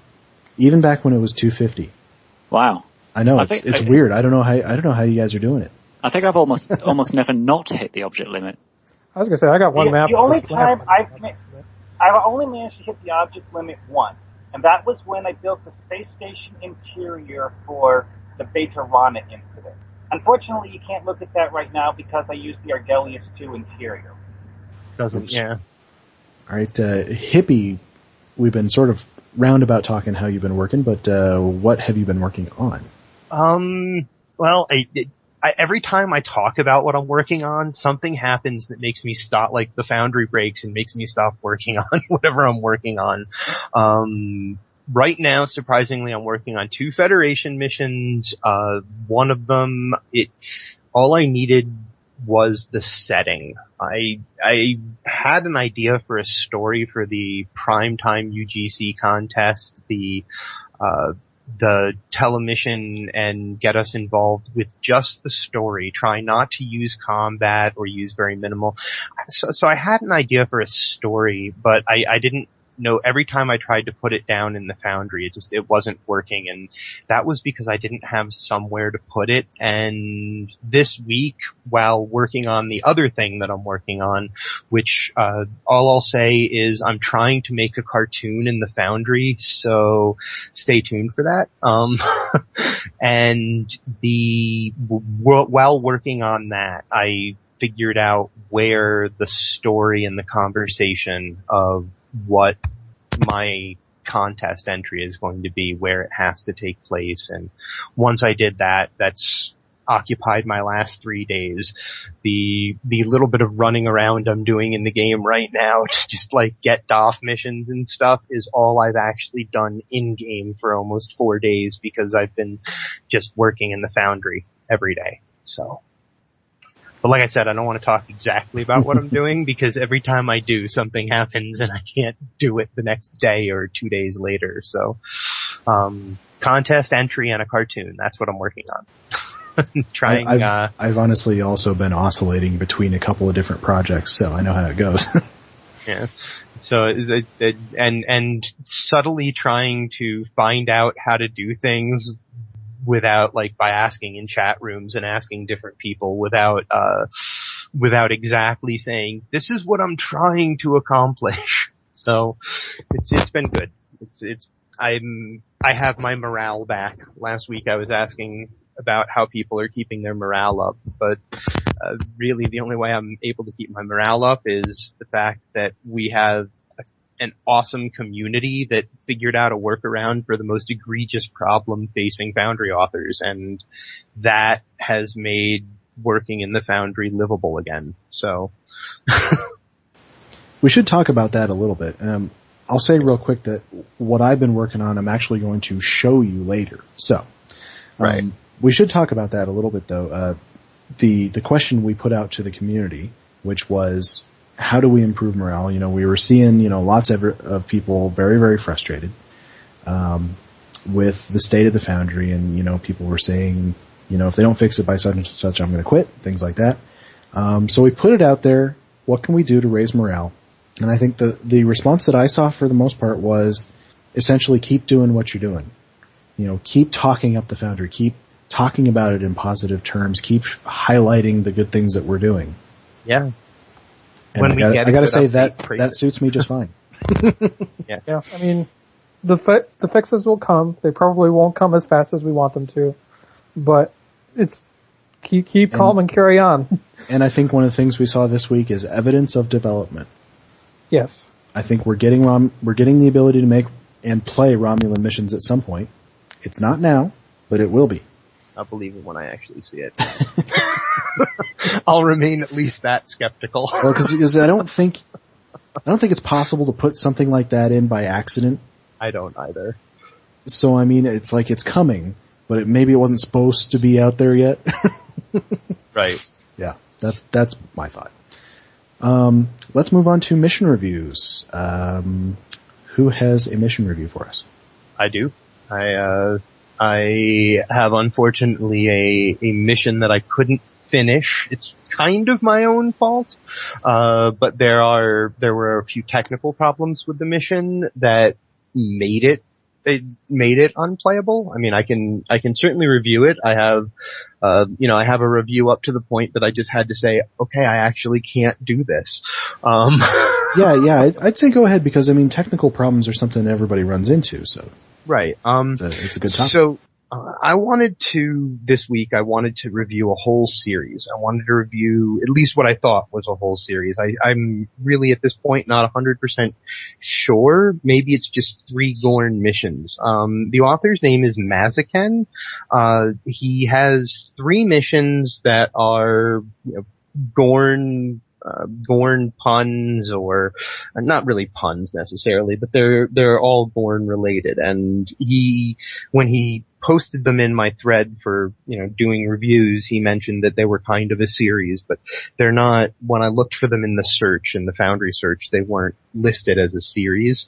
Even back when it was 250. Wow. I know, it's weird. I don't know how you guys are doing it. I think I've almost never not hit the object limit. I was gonna say, I got one map. The only time I've only managed to hit the object limit once, and that was when I built the space station interior for the Beta Rana incident. Unfortunately, you can't look at that right now because I used the Argelius 2 interior. Yeah. All right, Hippie, we've been sort of roundabout talking how you've been working, but what have you been working on? Well, every time I talk about what I'm working on, something happens that makes me stop, like the Foundry breaks and makes me stop working on whatever I'm working on. Right now, surprisingly, I'm working on 2 Federation missions. One of them, all I needed was the setting. I had an idea for a story for the primetime UGC contest, the telemission, and get us involved with just the story, try not to use combat or use very minimal. So I had an idea for a story, but I didn't know, every time I tried to put it down in the Foundry, it wasn't working, and that was because I didn't have somewhere to put it. And this week, while working on the other thing that I'm working on, which all I'll say is I'm trying to make a cartoon in the Foundry, so stay tuned for that. And while working on that, I figured out where the story and the conversation of what my contest entry is going to be, where it has to take place. And once I did that, that's occupied my last 3 days. The little bit of running around I'm doing in the game right now to just like get DOF missions and stuff is all I've actually done in game for almost 4 days because I've been just working in the Foundry every day. So. But like I said, I don't want to talk exactly about what I'm doing because every time I do, something happens and I can't do it the next day or 2 days later. So, contest entry and a cartoon. That's what I'm working on. I've honestly also been oscillating between a couple of different projects, so I know how it goes. Yeah. So, and subtly trying to find out how to do things without, like, by asking in chat rooms and asking different people without exactly saying, this is what I'm trying to accomplish. So, it's been good. I have my morale back. Last week I was asking about how people are keeping their morale up, but really the only way I'm able to keep my morale up is the fact that we have an awesome community that figured out a workaround for the most egregious problem facing Foundry authors, and that has made working in the Foundry livable again. So we should talk about that a little bit. I'll say real quick that what I've been working on, I'm actually going to show you later. So, right. We should talk about that a little bit though. The question we put out to the community, which was, how do we improve morale? We were seeing, lots of people very, very frustrated, with the state of the Foundry, and, people were saying, if they don't fix it by such and such, I'm going to quit, things like that. So we put it out there. What can we do to raise morale? And I think the response that I saw for the most part was essentially keep doing what you're doing. Keep talking up the Foundry, keep talking about it in positive terms, keep highlighting the good things that we're doing. Yeah. And I gotta say that suits me just fine. Yeah. I mean, the fixes will come. They probably won't come as fast as we want them to, but it's keep calm and carry on. And I think one of the things we saw this week is evidence of development. Yes. I think we're getting the ability to make and play Romulan missions at some point. It's not now, but it will be. I'll believe it when I actually see it. I'll remain at least that skeptical. Well, because I don't think it's possible to put something like that in by accident. I don't either. So I mean, it's like it's coming, but maybe it wasn't supposed to be out there yet. Right. Yeah, that's my thought. Let's move on to mission reviews. Who has a mission review for us? I do. I have unfortunately a mission that I couldn't finish. It's kind of my own fault. But there were a few technical problems with the mission that made it unplayable. I mean, I can certainly review it. I have a review up to the point that I just had to say, okay, I actually can't do this. Yeah, I'd say go ahead, because I mean, technical problems are something everybody runs into, so. Right. It's a good topic. So, this week I wanted to review a whole series. I wanted to review at least what I thought was a whole series. I'm really at this point not 100% sure. Maybe it's just 3 Gorn missions. The author's name is Maziken. He has 3 missions that are, Gorn puns, or not really puns necessarily, but they're all Gorn related. And when he posted them in my thread for, doing reviews, he mentioned that they were kind of a series, but they're not. When I looked for them in the Foundry search, they weren't listed as a series.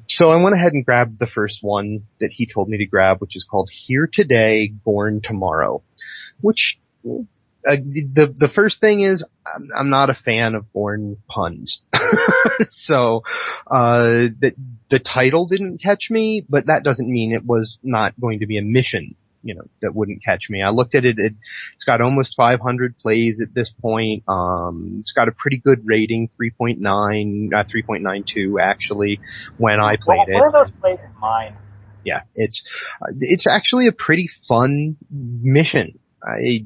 So I went ahead and grabbed the first one that he told me to grab, which is called Here Today, Gorn Tomorrow, which, the first thing is, I'm not a fan of Gorn puns. So, the title didn't catch me, but that doesn't mean it was not going to be a mission, that wouldn't catch me. I looked at it, it's got almost 500 plays at this point. It's got a pretty good rating, 3.92 actually, when I played it. Where are those plays in mine? Yeah, it's actually a pretty fun mission. I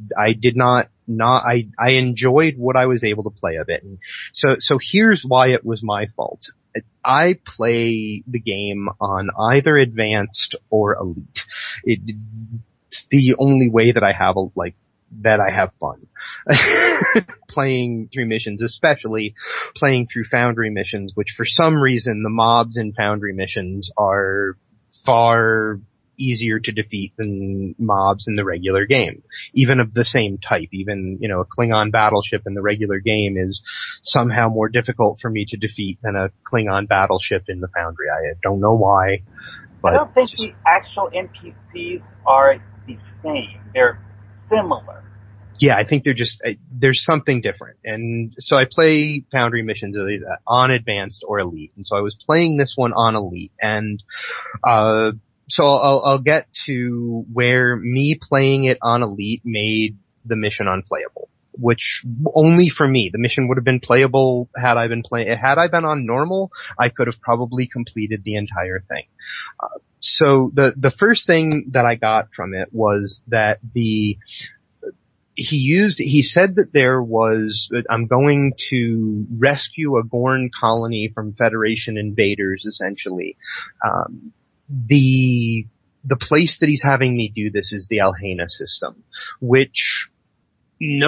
enjoyed what I was able to play of it. And so here's why it was my fault. I play the game on either advanced or elite. It's the only way that I have fun. Playing through missions, especially playing through Foundry missions, which for some reason the mobs in Foundry missions are far easier to defeat than mobs in the regular game, even of the same type. Even, a Klingon battleship in the regular game is somehow more difficult for me to defeat than a Klingon battleship in the Foundry. I don't know why, but I don't think the actual NPCs are the same. They're similar. Yeah, I think there's something different. And so I play Foundry missions on advanced or elite. And so I was playing this one on elite, and so I'll get to where me playing it on elite made the mission unplayable, which only for me. The mission would have been playable had I been on normal. I could have probably completed the entire thing. So the first thing that I got from it was that he said that I'm going to rescue a Gorn colony from Federation invaders, essentially. The place that he's having me do this is the Alhena system, which it's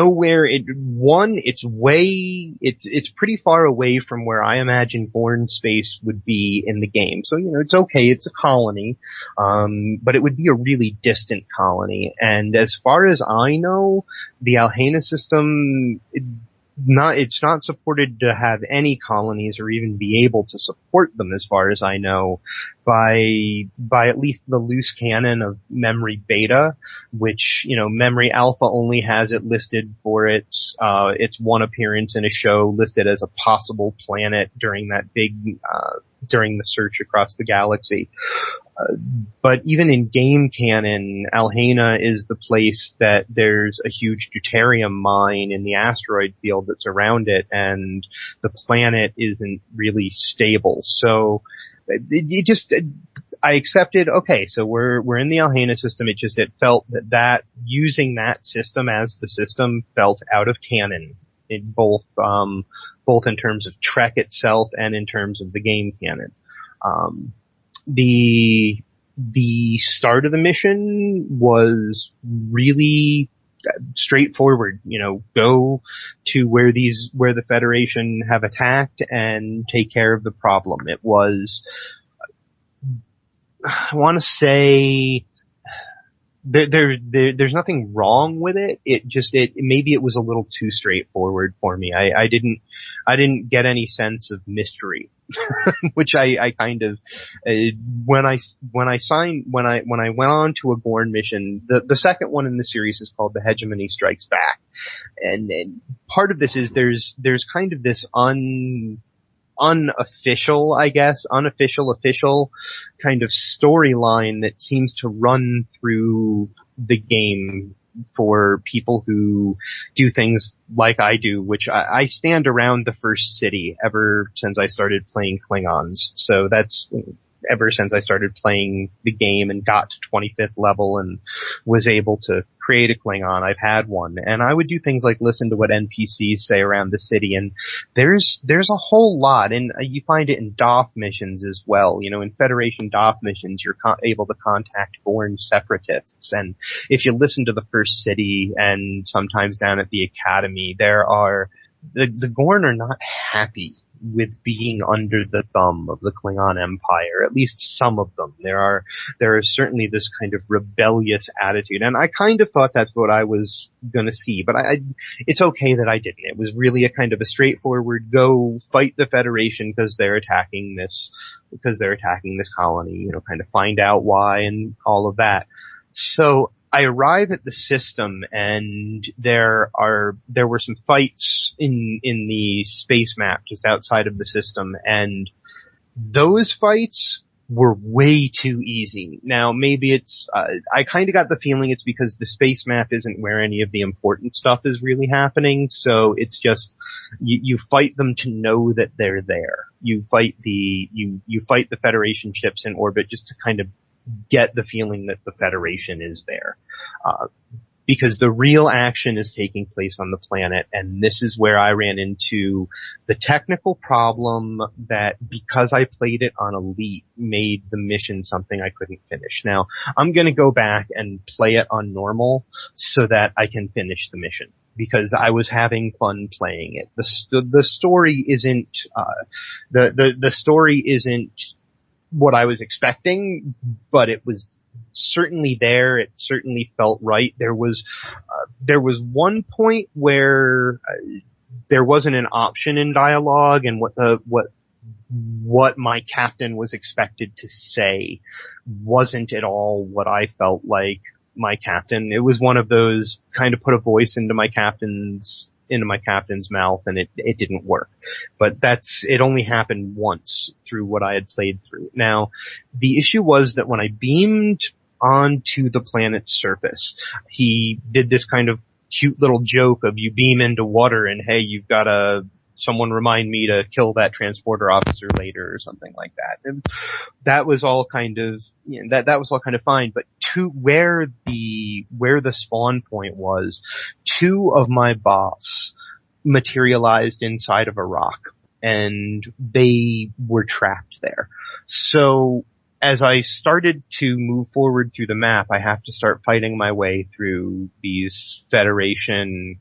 pretty far away from where I imagine Gorn space would be in the game. So, it's okay, it's a colony, but it would be a really distant colony. And as far as I know, the Alhena system, it's not supported to have any colonies or even be able to support them, as far as I know, by at least the loose canon of Memory Beta, which, Memory Alpha only has it listed for its one appearance in a show, listed as a possible planet during the search across the galaxy. But even in game canon, Alhena is the place that there's a huge deuterium mine in the asteroid field that's around it, and the planet isn't really stable. So I accepted, okay, so we're in the Alhena system. It felt that using that system as the system felt out of canon, in both in terms of Trek itself and in terms of the game canon. The start of the mission was really straightforward. Go to where the Federation have attacked and take care of the problem. It was, I want to say, there's nothing wrong with it. Maybe it was a little too straightforward for me. I didn't get any sense of mystery, which I kind of, when I went on to a Gorn mission, the second one in the series is called The Hegemony Strikes Back. And part of this is there's kind of this unofficial kind of storyline that seems to run through the game for people who do things like I do, which I stand around the first city ever since I started playing Klingons. So that's ever since I started playing the game and got to 25th level and was able to create a Klingon. I've had one, and I would do things like listen to what NPCs say around the city, and there's a whole lot, and you find it in DOF missions as well. In Federation DOF missions, you're able to contact Gorn separatists, and if you listen to the first city and sometimes down at the Academy, the Gorn are not happy with being under the thumb of the Klingon Empire, at least some of them. There is certainly this kind of rebellious attitude, and I kind of thought that's what I was gonna see, but it's okay that I didn't. It was really a kind of a straightforward, go fight the Federation because they're attacking this colony, kind of find out why and all of that. So I arrive at the system, and there were some fights in the space map just outside of the system, and those fights were way too easy. Now, maybe it's, I kind of got the feeling it's because the space map isn't where any of the important stuff is really happening, so it's just, you fight them to know that they're there. You fight the Federation ships in orbit just to kind of get the feeling that the Federation is there. Because the real action is taking place on the planet, and this is where I ran into the technical problem that, because I played it on Elite, made the mission something I couldn't finish. Now, I'm gonna go back and play it on normal so that I can finish the mission, because I was having fun playing it. The story isn't, the story isn't what I was expecting, but it was certainly there. It certainly felt right. There was one point where there wasn't an option in dialogue, and what my captain was expected to say wasn't at all what I felt like my captain. It was one of those kind of put a voice into my captain's mouth, and it didn't work. But it only happened once through what I had played through. Now, the issue was that when I beamed onto the planet's surface, he did this kind of cute little joke of, you beam into water and, hey, you've got someone remind me to kill that transporter officer later, or something like that. And that was all kind of, that was all kind of fine. But where the spawn point was, 2 of my boss materialized inside of a rock, and they were trapped there. So as I started to move forward through the map, I have to start fighting my way through these Federation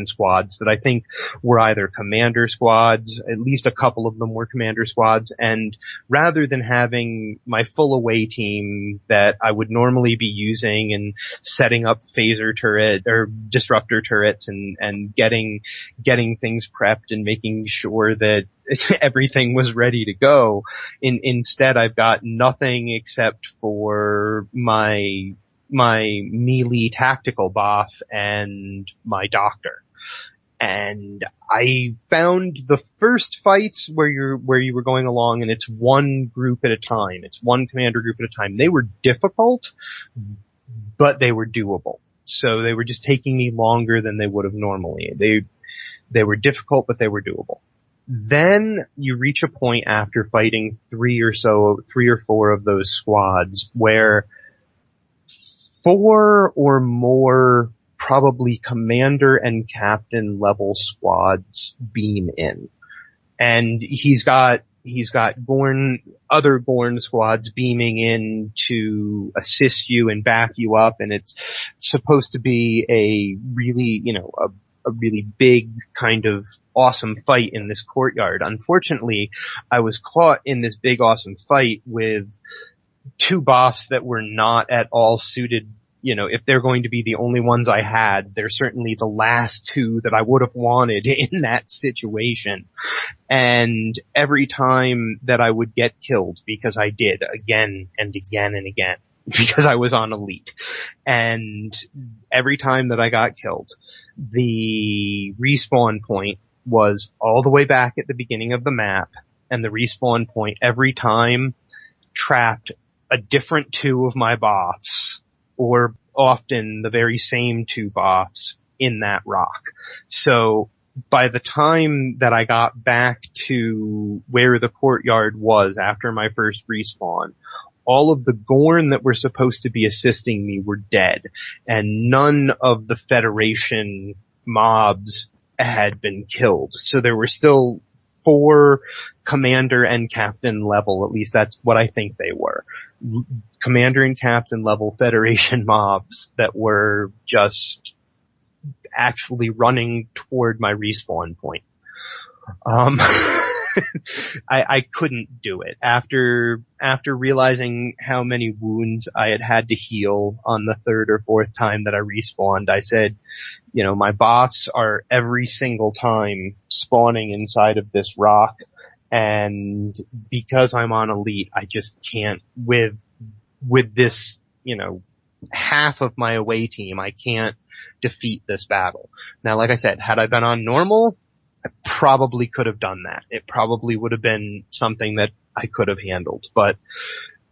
squads that I think were either commander squads, at least a couple of them were commander squads, and rather than having my full away team that I would normally be using and setting up phaser turret or disruptor turrets and getting things prepped and making sure that everything was ready to go, instead I've got nothing except for my melee tactical buff and my doctor. And I found the first fights where you were going along, and it's one group at a time. It's one commander group at a time. They were difficult, but they were doable. So they were just taking me longer than they would have normally. They were difficult, but they were doable. Then you reach a point after fighting 3 or 4 of those squads where 4 or more probably commander and captain level squads beam in. And he's got other Gorn squads beaming in to assist you and back you up, and it's supposed to be a really, a really big kind of awesome fight in this courtyard. Unfortunately, I was caught in this big awesome fight with 2 buffs that were not at all suited. If they're going to be the only ones I had, they're certainly the last 2 that I would have wanted in that situation. And every time that I would get killed, because I did again and again and again, because I was on elite, and every time that I got killed, the respawn point was all the way back at the beginning of the map, and the respawn point every time trapped a different 2 of my buffs, or often the very same 2 buffs in that rock. So by the time that I got back to where the courtyard was after my first respawn, all of the Gorn that were supposed to be assisting me were dead, and none of the Federation mobs had been killed. So there were still 4 commander and captain level, at least that's what I think they were, commander and captain level Federation mobs that were just actually running toward my respawn point. I couldn't do it. After realizing how many wounds I had to heal on the 3rd or 4th time that I respawned, I said, my buffs are every single time spawning inside of this rock, and because I'm on elite, I just can't with this, half of my away team, I can't defeat this battle. Now, like I said, had I been on normal, I probably could have done that. It probably would have been something that I could have handled, but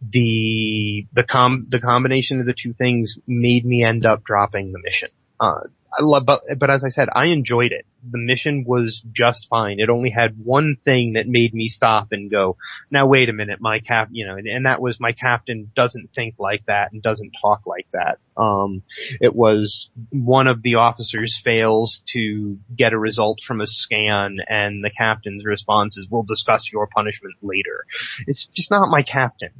the combination of the 2 things made me end up dropping the mission. But as I said, I enjoyed it. The mission was just fine. It only had one thing that made me stop and go, now wait a minute, and that was my captain doesn't think like that and doesn't talk like that. It was one of the officers fails to get a result from a scan, and the captain's response is, we'll discuss your punishment later. It's just not my captain.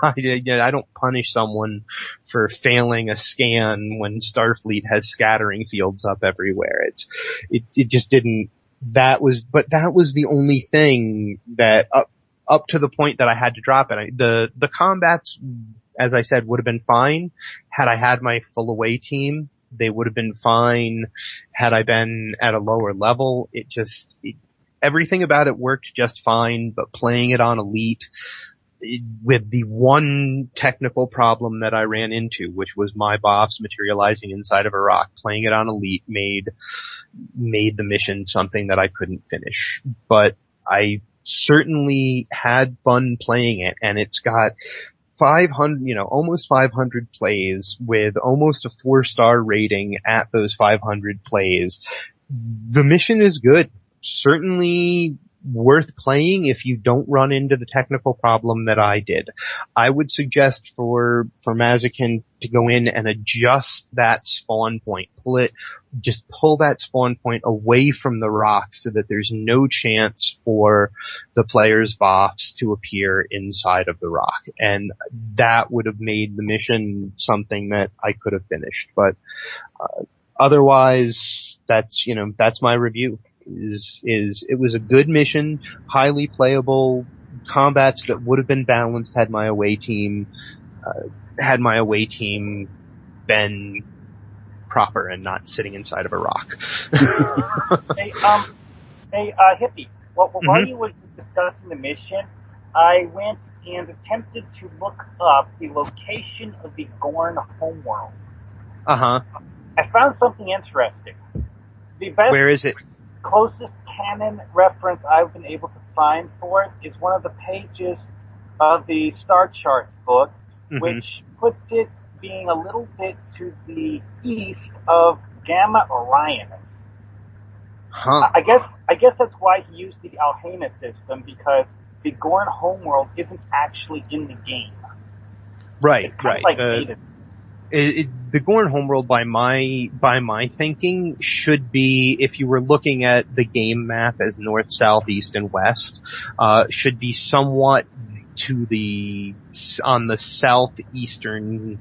I don't punish someone for failing a scan when Starfleet has scattering fields up everywhere. It just didn't, that was the only thing that up to the point that I had to drop it. The combats, as I said, would have been fine had I had my full away team. They would have been fine had I been at a lower level. Everything about it worked just fine, but playing it on elite, with the one technical problem that I ran into, which was my buffs materializing inside of a rock, playing it on elite made the mission something that I couldn't finish. But I certainly had fun playing it, and it's got 500, almost 500 plays with almost a 4-star rating at those 500 plays. The mission is good. Certainly worth playing if you don't run into the technical problem that I did. I would suggest for Maziken to go in and adjust that spawn point. Pull that spawn point away from the rock so that there's no chance for the player's boss to appear inside of the rock. And that would have made the mission something that I could have finished. But otherwise, that's my review. It was a good mission, highly playable, combats that would have been balanced had my away team been proper and not sitting inside of a rock. Hey, Hippie. Well, while you were discussing the mission, I went and attempted to look up the location of the Gorn homeworld. Uh-huh. I found something interesting. Where is it? Closest canon reference I've been able to find for it is one of the pages of the Star Chart book, which puts it being a little bit to the east of Gamma Orionis. Huh. I guess that's why he used the Alhena system, because the Gorn homeworld isn't actually in the game. Right. The Gorn homeworld, by my thinking, should be, if you were looking at the game map as north, south, east, and west, should be somewhat on the southeastern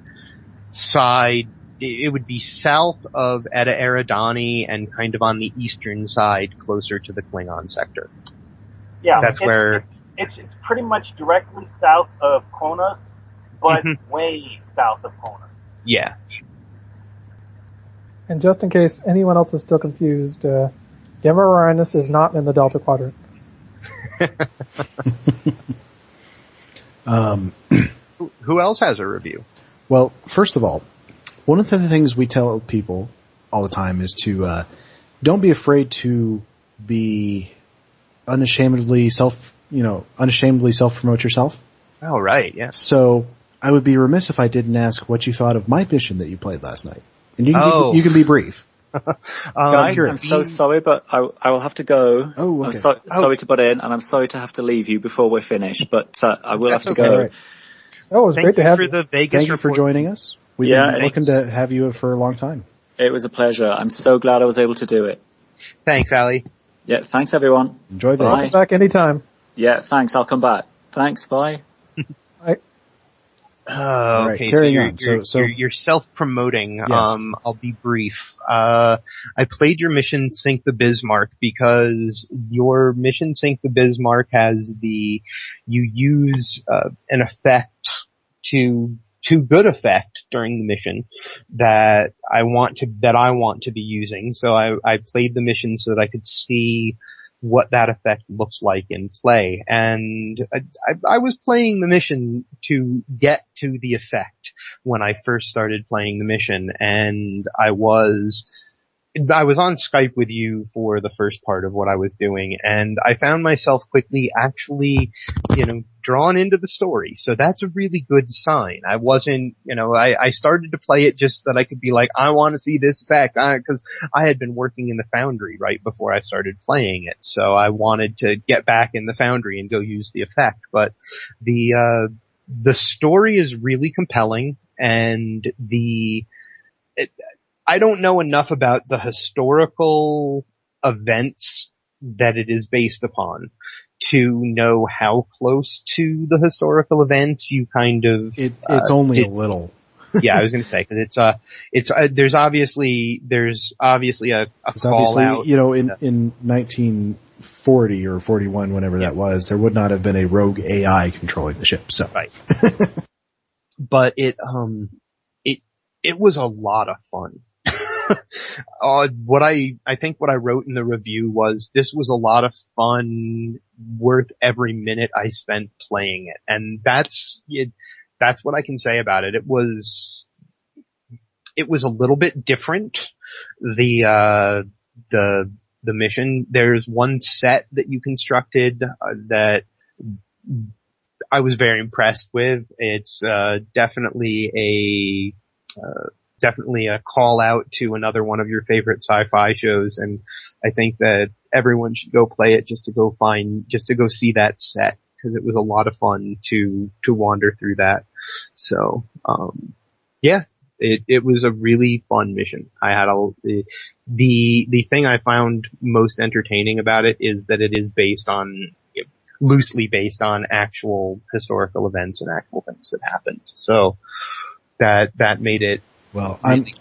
side. It would be south of Eta Eridani and kind of on the eastern side, closer to the Klingon sector. Yeah, that's where it's pretty much directly south of Kronos, but way south of Kronos. Yeah. And just in case anyone else is still confused, Gamma Orionis is not in the Delta Quadrant. Who else has a review? Well, first of all, one of the things we tell people all the time is to don't be afraid to be unashamedly self-promote yourself. Oh, right, yeah. So I would be remiss if I didn't ask what you thought of my mission that you played last night. And you can be brief. Guys, I'm so sorry, but I will have to go. Oh, okay. I'm sorry to butt in, and I'm sorry to have to leave you before we're finished, but I will have to go. Right. Oh, it was great to have you. Thank you for joining us. We've been looking to have you for a long time. It was a pleasure. I'm so glad I was able to do it. Thanks, Ali. Yeah, thanks everyone. Enjoy Vegas. Come back anytime. Yeah, thanks. I'll come back. Thanks. Bye. Bye. Okay, so you're self-promoting. Yes. I'll be brief. I played your mission Sink the Bismarck because your mission Sink the Bismarck has you use an effect to good effect during the mission that I want to be using. So I played the mission so that I could see what that effect looks like in play. And I was playing the mission to get to the effect when I first started playing the mission, and I was on Skype with you for the first part of what I was doing, and I found myself quickly actually, drawn into the story. So that's a really good sign. I wasn't, I started to play it just so that I could be like, I want to see this effect, because I had been working in the Foundry right before I started playing it. So I wanted to get back in the Foundry and go use the effect. But the story is really compelling, and I don't know enough about the historical events that it is based upon to know how close to the historical events you kind of. It's only a little. Yeah, I was going to say, because there's obviously a fallout. In 1940 or 41, whenever that was, there would not have been a rogue AI controlling the ship. So right. But it was a lot of fun. What I think what I wrote in the review was, this was a lot of fun, worth every minute I spent playing it. And that's what I can say about it. It was a little bit different. The mission, there's one set that you constructed, that I was very impressed with. It's, definitely definitely a call out to another one of your favorite sci-fi shows, and I think that everyone should go play it just to go see that set, because it was a lot of fun to wander through that. So, yeah, it was a really fun mission. I had the thing I found most entertaining about it is that it is loosely based on actual historical events and actual things that happened. So that made it. Well, really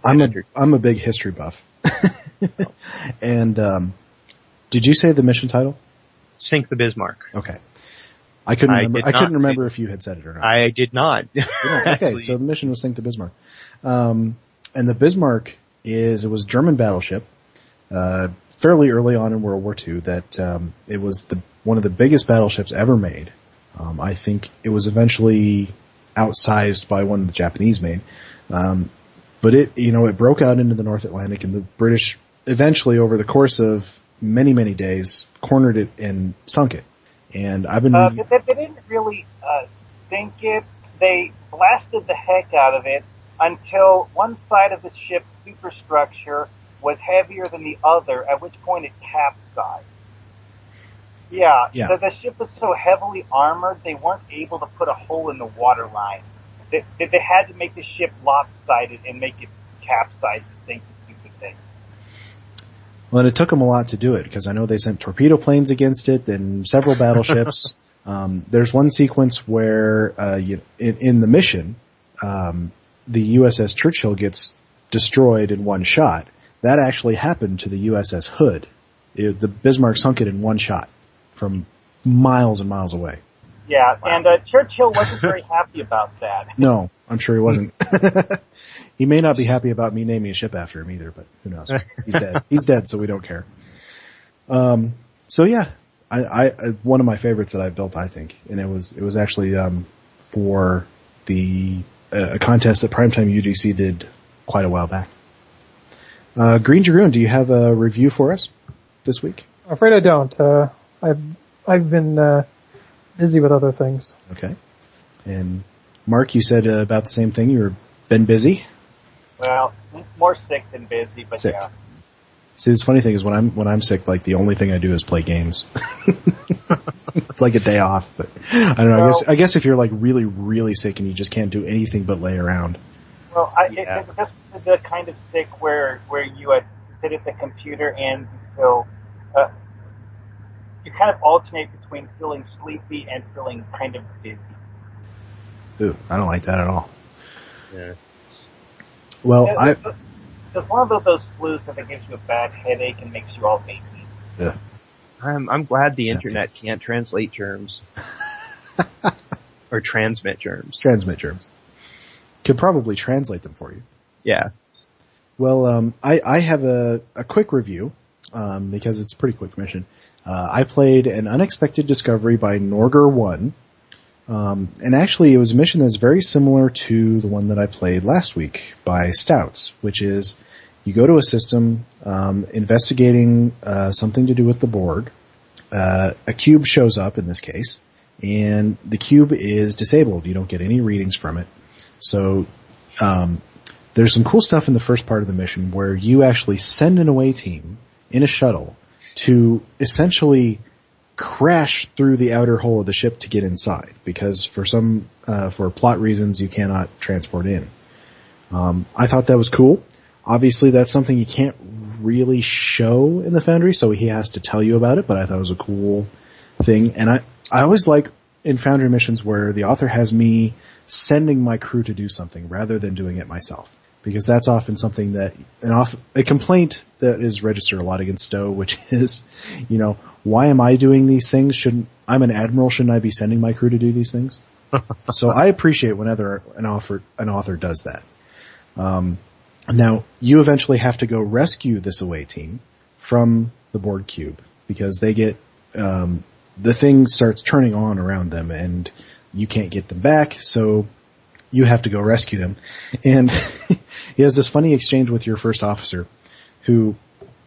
I'm a big history buff. And did you say the mission title? Sink the Bismarck. Okay. I couldn't remember if you had said it or not. I did not. Okay, so the mission was Sink the Bismarck. And the Bismarck was a German battleship, fairly early on in World War II, that it was one of the biggest battleships ever made. I think it was eventually outsized by one the Japanese made. But it broke out into the North Atlantic, and the British eventually, over the course of many, many days, cornered it and sunk it. And I've been they didn't really sink it. They blasted the heck out of it until one side of the ship's superstructure was heavier than the other, at which point it capsized. Yeah. So the ship was so heavily armored, they weren't able to put a hole in the waterline. They had to make the ship lopsided and make it capsize to sink the stupid thing. Well, and it took them a lot to do it, because I know they sent torpedo planes against it and several battleships. There's one sequence where in the mission, the USS Churchill gets destroyed in one shot. That actually happened to the USS Hood. The Bismarck sunk it in one shot from miles and miles away. Yeah, and Churchill wasn't very happy about that. No, I'm sure he wasn't. He may not be happy about me naming a ship after him either, but who knows? He's dead. He's dead, so we don't care. So yeah, I one of my favorites that I built, I think, and it was actually for a contest that Primetime UGC did quite a while back. Greendragoon, do you have a review for us this week? I'm afraid I don't. I've been busy with other things. Okay. And Mark, you said about the same thing. You've been busy. Well, more sick than busy, but sick. Yeah. See, the funny thing is when I'm sick, like the only thing I do is play games. It's like a day off, but I don't know. I guess if you're like really, really sick and you just can't do anything but lay around. Well, this is the kind of sick where you sit at the computer and you kind of alternate between feeling sleepy and feeling kind of busy. Ooh, I don't like that at all. Yeah. Well, it's one of those flus that gives you a bad headache and makes you all baby. Yeah. I'm glad the internet can't translate germs. Or transmit germs. Transmit germs. Could probably translate them for you. Yeah. Well, I have a quick review, because it's a pretty quick mission. I played An Unexpected Discovery by Norger 1. And actually it was a mission that's very similar to the one that I played last week by Stouts, which is you go to a system, investigating, something to do with the Borg. A cube shows up in this case, and the cube is disabled. You don't get any readings from it. So, there's some cool stuff in the first part of the mission where you actually send an away team in a shuttle to essentially crash through the outer hull of the ship to get inside, because for plot reasons you cannot transport in. I thought that was cool. Obviously that's something you can't really show in the Foundry, so he has to tell you about it, but I thought it was a cool thing. And I always like in Foundry missions where the author has me sending my crew to do something rather than doing it myself. Because that's often something that, a complaint that is registered a lot against Stowe, which is, why am I doing these things? I'm an admiral, shouldn't I be sending my crew to do these things? So I appreciate whenever an author does that. Now, you eventually have to go rescue this away team from the Borg cube, because they get, the thing starts turning on around them and you can't get them back, so you have to go rescue them. And he has this funny exchange with your first officer who,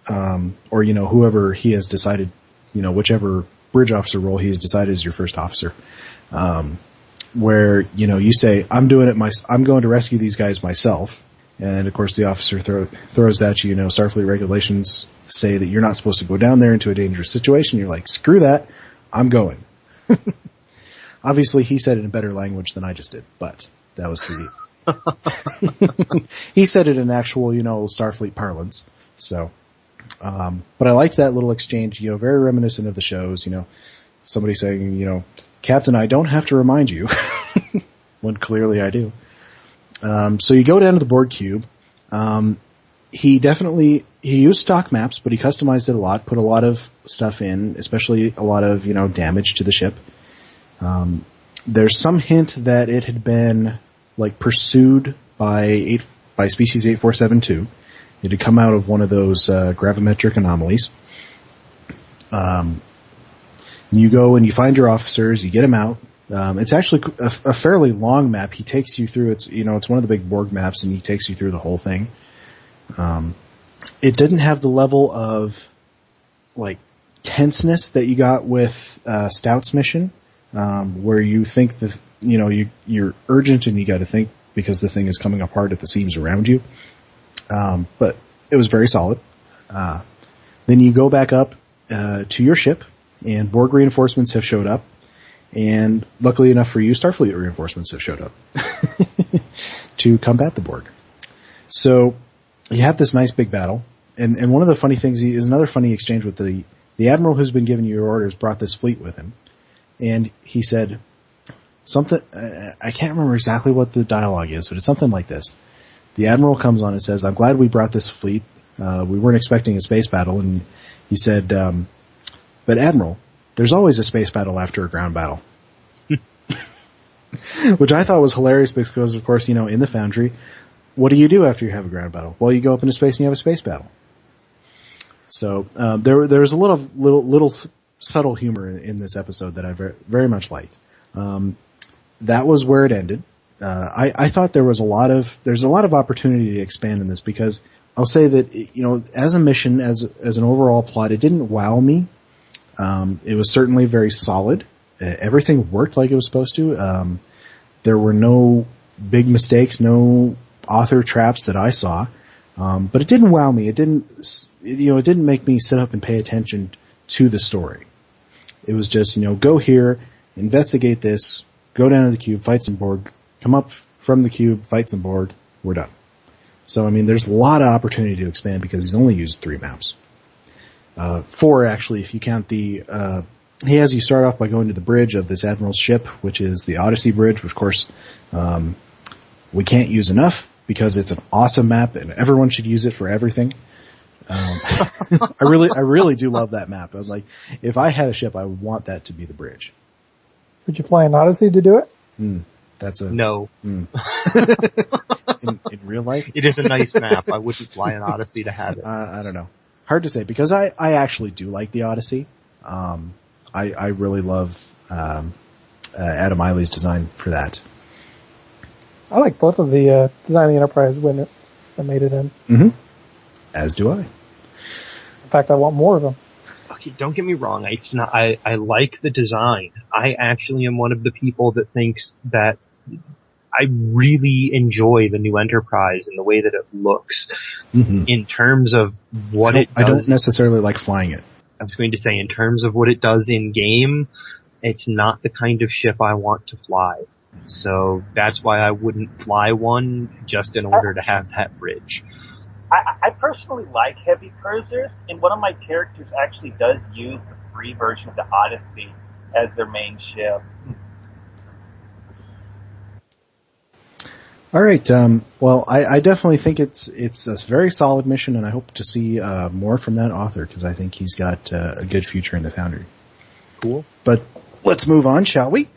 or whoever he has decided, whichever bridge officer role he has decided is your first officer, where, you say, I'm going to rescue these guys myself. And of course the officer throws at you, Starfleet regulations say that you're not supposed to go down there into a dangerous situation. You're like, screw that, I'm going. Obviously he said it in better language than I just did, but that was he said it in actual, Starfleet parlance. So, but I liked that little exchange, very reminiscent of the shows, somebody saying, Captain, I don't have to remind you, when clearly I do. So you go down to the Borg cube. He used stock maps, but he customized it a lot, put a lot of stuff in, especially a lot of, damage to the ship. There's some hint that it had been, pursued by species 8472. It had come out of one of those, gravimetric anomalies. You go and you find your officers, you get them out. It's actually a fairly long map. He takes you through, it's one of the big Borg maps, and he takes you through the whole thing. It didn't have the level of, tenseness that you got with, Stout's mission, where you think that, you're urgent and you gotta think because the thing is coming apart at the seams around you. But it was very solid. Then you go back up, to your ship, and Borg reinforcements have showed up. And luckily enough for you, Starfleet reinforcements have showed up to combat the Borg. So you have this nice big battle. And one of the funny things is another funny exchange with the admiral who's been giving you your orders brought this fleet with him. And he said something, I can't remember exactly what the dialogue is, but it's something like this. The admiral comes on and says, I'm glad we brought this fleet. We weren't expecting a space battle. And he said, but Admiral, there's always a space battle after a ground battle. Which I thought was hilarious because, of course, in the Foundry, what do you do after you have a ground battle? Well, you go up into space and you have a space battle. So, there was a little subtle humor in this episode that I very much liked. That was where it ended. I thought there's a lot of opportunity to expand in this because I'll say that, as a mission, as an overall plot, it didn't wow me. It was certainly very solid. Everything worked like it was supposed to. There were no big mistakes, no author traps that I saw. But it didn't wow me. It didn't make me sit up and pay attention to the story. It was just, go here, investigate this, go down to the cube, fight some Borg, come up from the cube, fight some Borg, we're done. So, there's a lot of opportunity to expand because he's only used 3 maps. 4 actually, if you count he has you start off by going to the bridge of this Admiral's ship, which is the Odyssey Bridge, which of course, we can't use enough because it's an awesome map and everyone should use it for everything. I really do love that map. I was like, if I had a ship, I would want that to be the bridge. Would you fly an Odyssey to do it? That's a no. In real life, it is a nice map. I wouldn't fly an Odyssey to have it. I don't know. Hard to say because I actually do like the Odyssey. I really love Adam Eiley's design for that. I like both of the Design of the Enterprise when it made it in. Mm-hmm. As do I. In fact, I want more of them. Okay, don't get me wrong. It's not. I like the design. I actually am one of the people that thinks that I really enjoy the new Enterprise and the way that it looks. Mm-hmm. In terms of what it does. I don't necessarily like flying it. I was going to say, in terms of what it does in game, it's not the kind of ship I want to fly. So that's why I wouldn't fly one just in order to have that bridge. I personally like heavy cruisers, and one of my characters actually does use the free version of the Odyssey as their main ship. All right. Well, I definitely think it's a very solid mission, and I hope to see more from that author because I think he's got a good future in the Foundry. Cool. But let's move on, shall we?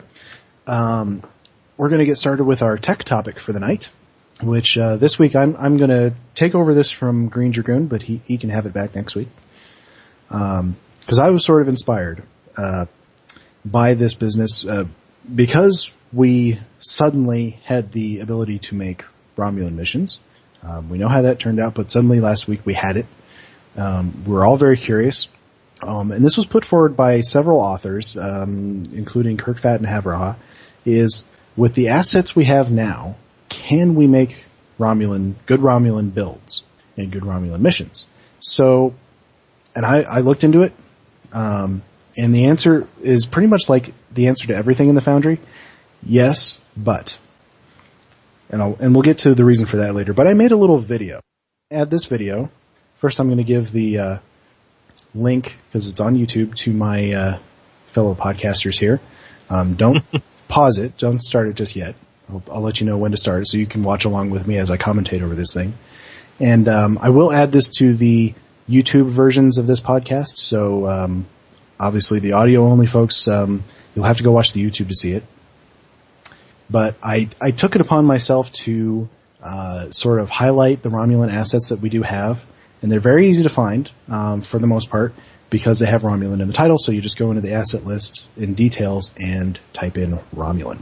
We're going to get started with our tech topic for the night, which this week I'm going to take over this from Greendragoon, but he can have it back next week. Because I was sort of inspired by this business because we suddenly had the ability to make Romulan missions. We know how that turned out, but suddenly last week we had it. We're all very curious. And this was put forward by several authors, including Kirkvat and Havraha, is with the assets we have now, can we make good Romulan builds and good Romulan missions. So, and I looked into it, and the answer is pretty much like the answer to everything in the Foundry. Yes, but. And we'll get to the reason for that later. But I made a little video. Add this video. First I'm going to give the link, because it's on YouTube, to my fellow podcasters here. Don't pause it. Don't start it just yet. I'll let you know when to start it so you can watch along with me as I commentate over this thing. And I will add this to the YouTube versions of this podcast. So obviously the audio-only folks, you'll have to go watch the YouTube to see it. But I took it upon myself to sort of highlight the Romulan assets that we do have. And they're very easy to find for the most part because they have Romulan in the title. So you just go into the asset list in details and type in Romulan.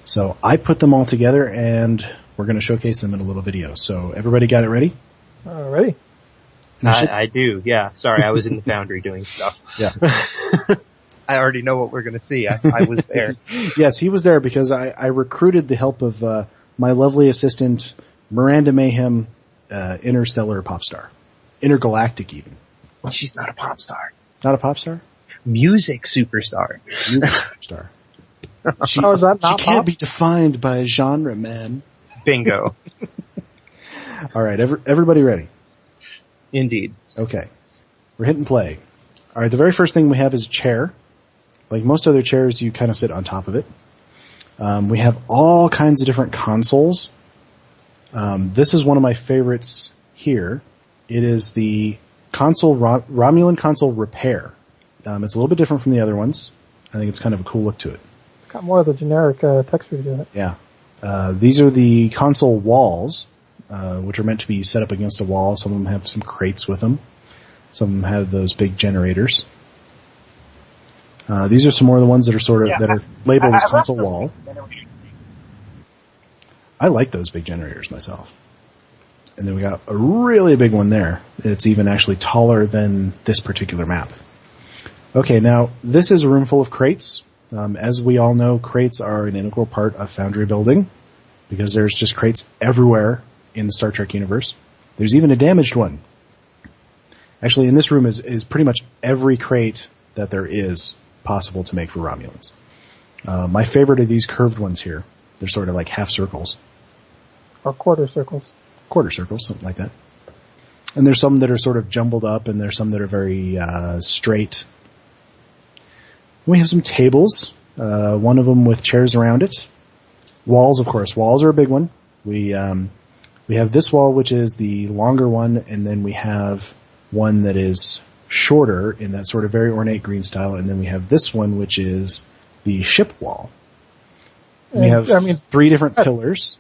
So I put them all together and we're going to showcase them in a little video. So everybody got it ready? Ready. I do, yeah. Sorry, I was in the Foundry doing stuff. Yeah. I already know what we're going to see. I was there. Yes, he was there because I recruited the help of my lovely assistant, Miranda Mayhem, interstellar pop star. Intergalactic even. Well, she's not a pop star. Not a pop star? Music superstar. Music superstar. She can't pop? Be defined by a genre, man. Bingo. All right, everybody ready? Indeed. Okay. We're hitting play. All right, the very first thing we have is a chair. Like most other chairs, you kind of sit on top of it. We have all kinds of different consoles. This is one of my favorites here. It is the console Romulan console repair. It's a little bit different from the other ones. I think it's kind of a cool look to it. It's got more of the generic texture to it. Yeah. These are the console walls, which are meant to be set up against a wall. Some of them have some crates with them. Some of them have those big generators. These are some more of the ones that are that are labeled as console wall. I like those big generators myself. And then we got a really big one there. It's even actually taller than this particular map. Okay, now this is a room full of crates. As we all know, crates are an integral part of Foundry building because there's just crates everywhere in the Star Trek universe. There's even a damaged one. Actually, in this room is pretty much every crate that there is possible to make for Romulans. My favorite are these curved ones here. They're sort of like half circles. Or quarter circles. Quarter circles, something like that. And there's some that are sort of jumbled up, and there's some that are very straight. We have some tables, one of them with chairs around it. Walls, of course. Walls are a big one. We have this wall, which is the longer one, and then we have one that is shorter in that sort of very ornate green style, and then we have this one, which is the ship wall. We have three different pillars,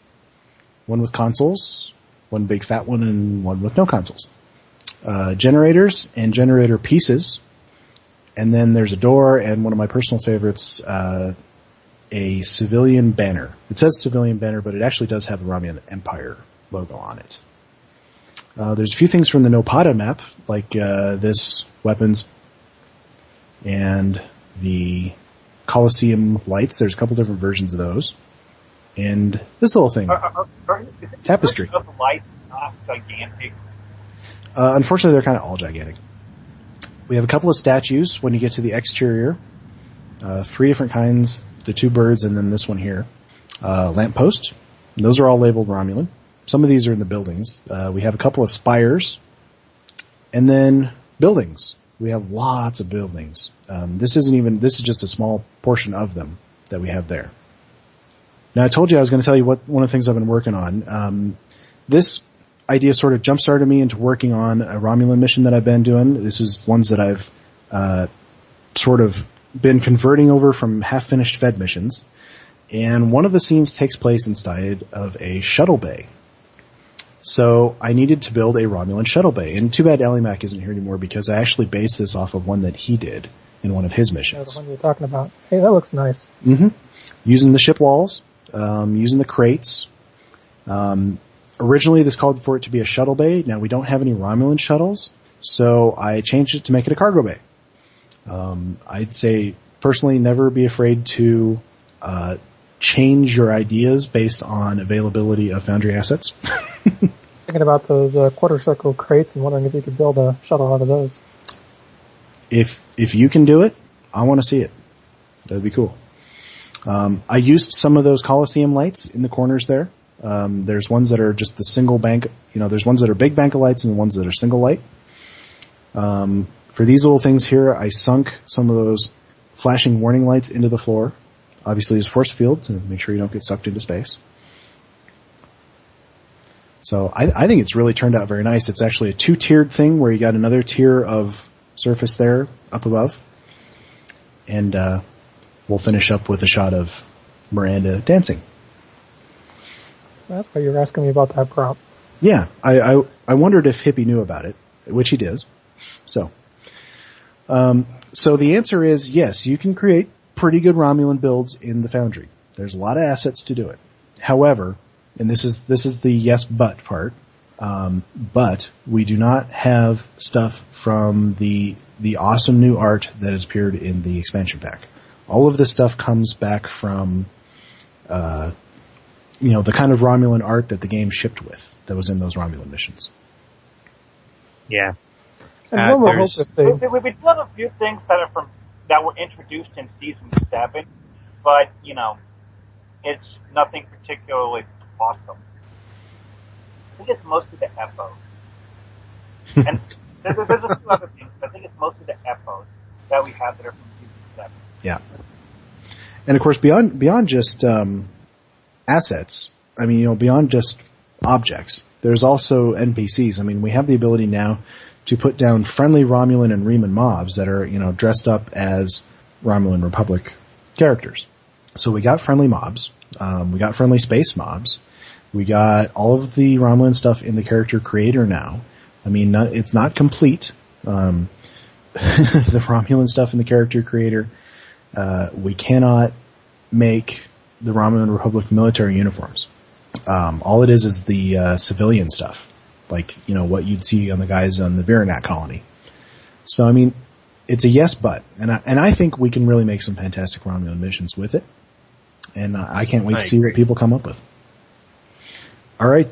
one with consoles, one big fat one, and one with no consoles. Generators and generator pieces, and then there's a door, and one of my personal favorites, a civilian banner. It says civilian banner, but it actually does have the Romulan Empire logo on it. There's a few things from the Nopada map, like this weapons and the Colosseum lights. There's a couple different versions of those. And this little thing, tapestry. Are the lights not gigantic? Unfortunately, they're kind of all gigantic. We have a couple of statues when you get to the exterior. Three different kinds, the two birds and then this one here. Lamppost. Those are all labeled Romulan. Some of these are in the buildings. We have a couple of spires. And then buildings. We have lots of buildings. This is just a small portion of them that we have there. Now I told you I was going to tell you one of the things I've been working on. This idea sort of jump-started me into working on a Romulan mission that I've been doing. This is ones that I've sort of been converting over from half-finished Fed missions. And one of the scenes takes place inside of a shuttle bay. So I needed to build a Romulan shuttle bay. And too bad Alimac isn't here anymore because I actually based this off of one that he did in one of his missions. The one you're talking about. Hey, that looks nice. Mm-hmm. Using the ship walls, using the crates. Originally this called for it to be a shuttle bay. Now we don't have any Romulan shuttles, so I changed it to make it a cargo bay. I'd say personally never be afraid to change your ideas based on availability of Foundry assets. Thinking about those quarter circle crates and wondering if you could build a shuttle out of those. If you can do it, I want to see it. That'd be cool. I used some of those Coliseum lights in the corners there. There's ones that are just the single bank, there's ones that are big bank of lights and ones that are single light. For these little things here, I sunk some of those flashing warning lights into the floor. Obviously there's force field to make sure you don't get sucked into space. So I think it's really turned out very nice. It's actually a 2-tiered thing where you got another tier of surface there up above. And we'll finish up with a shot of Miranda dancing. That's why you were asking me about that prop. Yeah, I wondered if Hippie knew about it, which he does. So the answer is yes, you can create pretty good Romulan builds in the Foundry. There's a lot of assets to do it. However, and this is the yes but part, but we do not have stuff from the awesome new art that has appeared in the expansion pack. All of this stuff comes back from the kind of Romulan art that the game shipped with, that was in those Romulan missions. Yeah. And we do have a few things that were introduced in Season 7, but, it's nothing particularly awesome. I think it's mostly the FOs. And there's a few other things, but I think it's mostly the FOs that we have that are from Season 7. Yeah. And of course, beyond just assets, beyond just objects, there's also NPCs. We have the ability now to put down friendly Romulan and Reman mobs that are, dressed up as Romulan Republic characters. So we got friendly mobs, we got friendly space mobs, we got all of the Romulan stuff in the character creator now. It's not complete. The Romulan stuff in the character creator, we cannot make the Romulan Republic military uniforms. All it is the civilian stuff, like, what you'd see on the guys on the Viranak colony. So, it's a yes, but, and I think we can really make some fantastic Romulan missions with it. And I can't wait to see what people come up with. All right,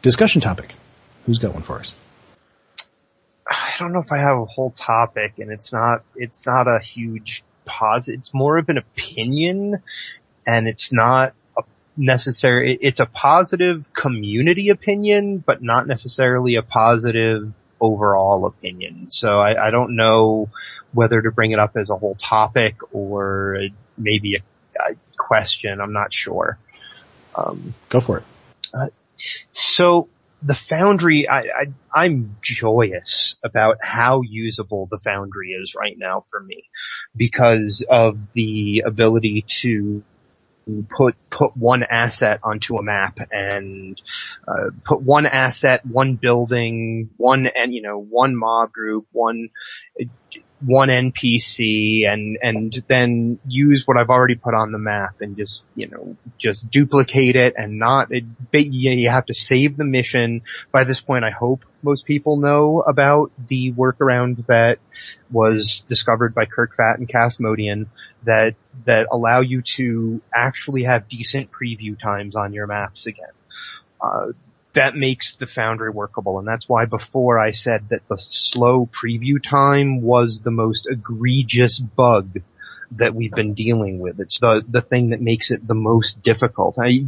discussion topic. Who's got one for us? I don't know if I have a whole topic, and it's not a huge it's more of an opinion, and it's not it's a positive community opinion, but not necessarily a positive overall opinion. So I don't know whether to bring it up as a whole topic or maybe a question. I'm not sure. Go for it. So the Foundry, I'm joyous about how usable the Foundry is right now for me because of the ability to put one asset onto a map and put one asset, one building, one mob group, one NPC, and then use what I've already put on the map and just duplicate it and you have to save the mission. By this point, I hope most people know about the workaround that was discovered by Kirk Fatt and Casmodian that allow you to actually have decent preview times on your maps again. That makes the Foundry workable, and that's why before I said that the slow preview time was the most egregious bug that we've been dealing with. It's the thing that makes it the most difficult. I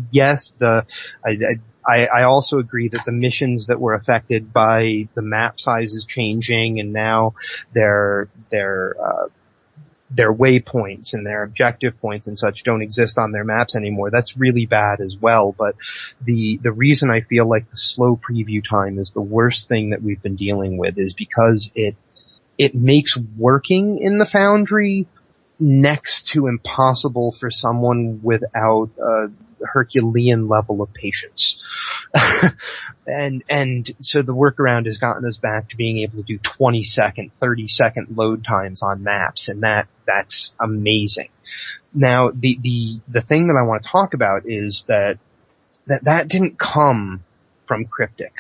also agree that the missions that were affected by the map sizes changing and now their waypoints and their objective points and such don't exist on their maps anymore. That's really bad as well. But the reason I feel like the slow preview time is the worst thing that we've been dealing with is because it makes working in the Foundry next to impossible for someone without a Herculean level of patience. And so the workaround has gotten us back to being able to do 20-second, 30-second load times on maps, and that's amazing. Now, the thing that I want to talk about is that didn't come from Cryptic.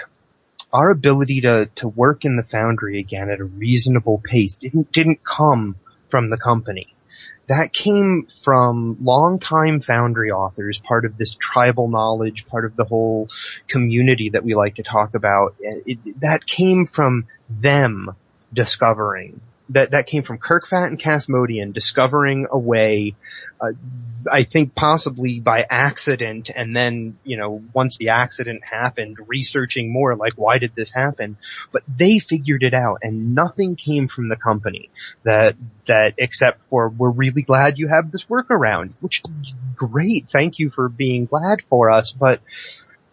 Our ability to work in the Foundry again at a reasonable pace didn't come from the company. that came from longtime Foundry authors, part of this tribal knowledge, part of the whole community that we like to talk about. That came from them discovering. That came from Kirkfat and Casmodian discovering a way, I think possibly by accident, and then, once the accident happened, researching more, like, why did this happen? But they figured it out, and nothing came from the company that except for, we're really glad you have this workaround, which, great, thank you for being glad for us, but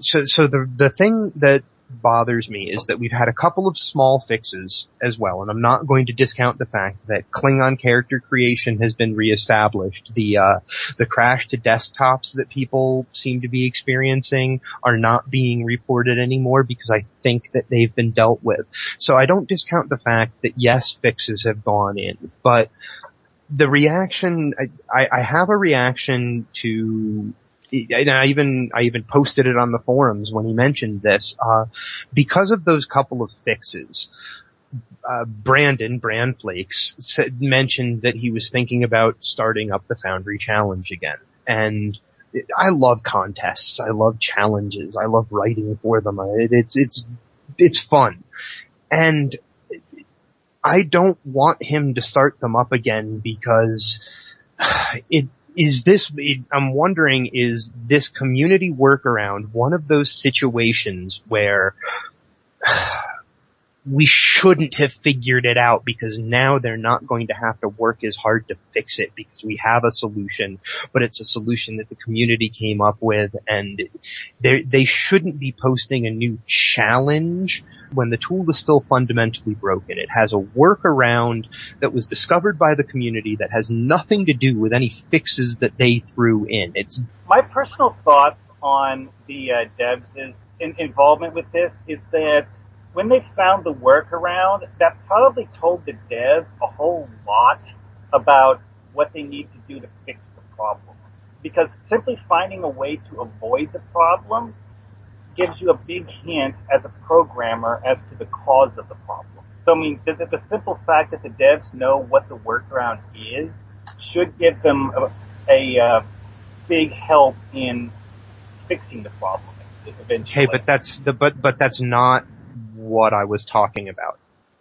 so the thing that bothers me is that we've had a couple of small fixes as well, and I'm not going to discount the fact that Klingon character creation has been reestablished. The crash to desktops that people seem to be experiencing are not being reported anymore because I think that they've been dealt with. So I don't discount the fact that yes, fixes have gone in, but the reaction, I have a reaction to, and I even posted it on the forums when he mentioned this, because of those couple of fixes. Brandon Brandflakes mentioned that he was thinking about starting up the Foundry Challenge again. And I love contests. I love challenges. I love writing for them. It's fun. And I don't want him to start them up again because I'm wondering, is this community workaround one of those situations where we shouldn't have figured it out because now they're not going to have to work as hard to fix it because we have a solution, but it's a solution that the community came up with, and they shouldn't be posting a new challenge when the tool is still fundamentally broken. It has a workaround that was discovered by the community that has nothing to do with any fixes that they threw in. It's my personal thoughts on the devs' involvement with this is that when they found the workaround, that probably told the devs a whole lot about what they need to do to fix the problem. Because simply finding a way to avoid the problem gives you a big hint as a programmer as to the cause of the problem. So, I mean, the simple fact that the devs know what the workaround is should give them a big help in fixing the problem eventually. Okay, but that's not what I was talking about.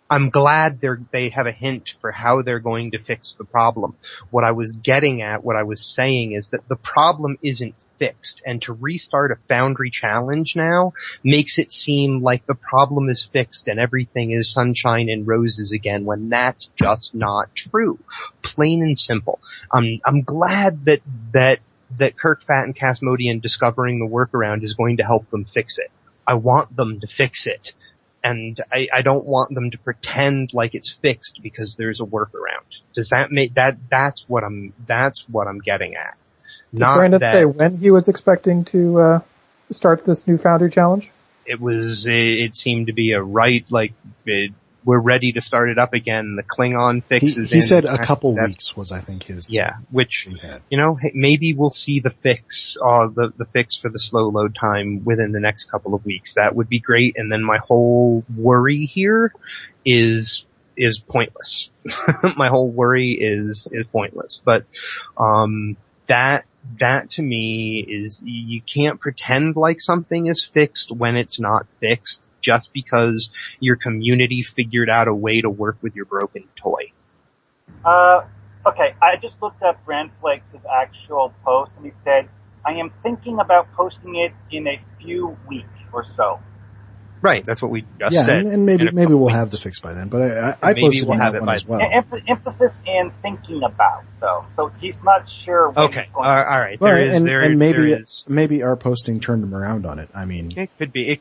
I'm glad they have a hint for how they're going to fix the problem. What I was getting at, what I was saying is that the problem isn't fixed, and to restart a Foundry challenge now makes it seem like the problem is fixed and everything is sunshine and roses again, when that's just not true. Plain and simple. I'm glad that Kirkfat and Casmodian discovering the workaround is going to help them fix it. I want them to fix it. And I don't want them to pretend like it's fixed because there's a workaround. Does that make that's what I'm getting at. Did Brandon say when he was expecting to start this new Foundry challenge? It seemed to be we're ready to start it up again. The Klingon fixes. He said a couple weeks was, I think, his. Yeah, which, maybe we'll see the fix, the fix for the slow load time within the next couple of weeks. That would be great. And then my whole worry here is pointless. My whole worry is pointless. But, that to me is, you can't pretend like something is fixed when it's not fixed just because your community figured out a way to work with your broken toy. Okay, I just looked up Brandflake's actual post, and he said, I am thinking about posting it in a few weeks or so. Right, that's what we just said. And maybe we'll have the fix by then, but I posted we'll have it by as well. Emphasis in thinking about, though. So he's not sure when he's going to. All right. Maybe our posting turned him around on it. I mean, it could be.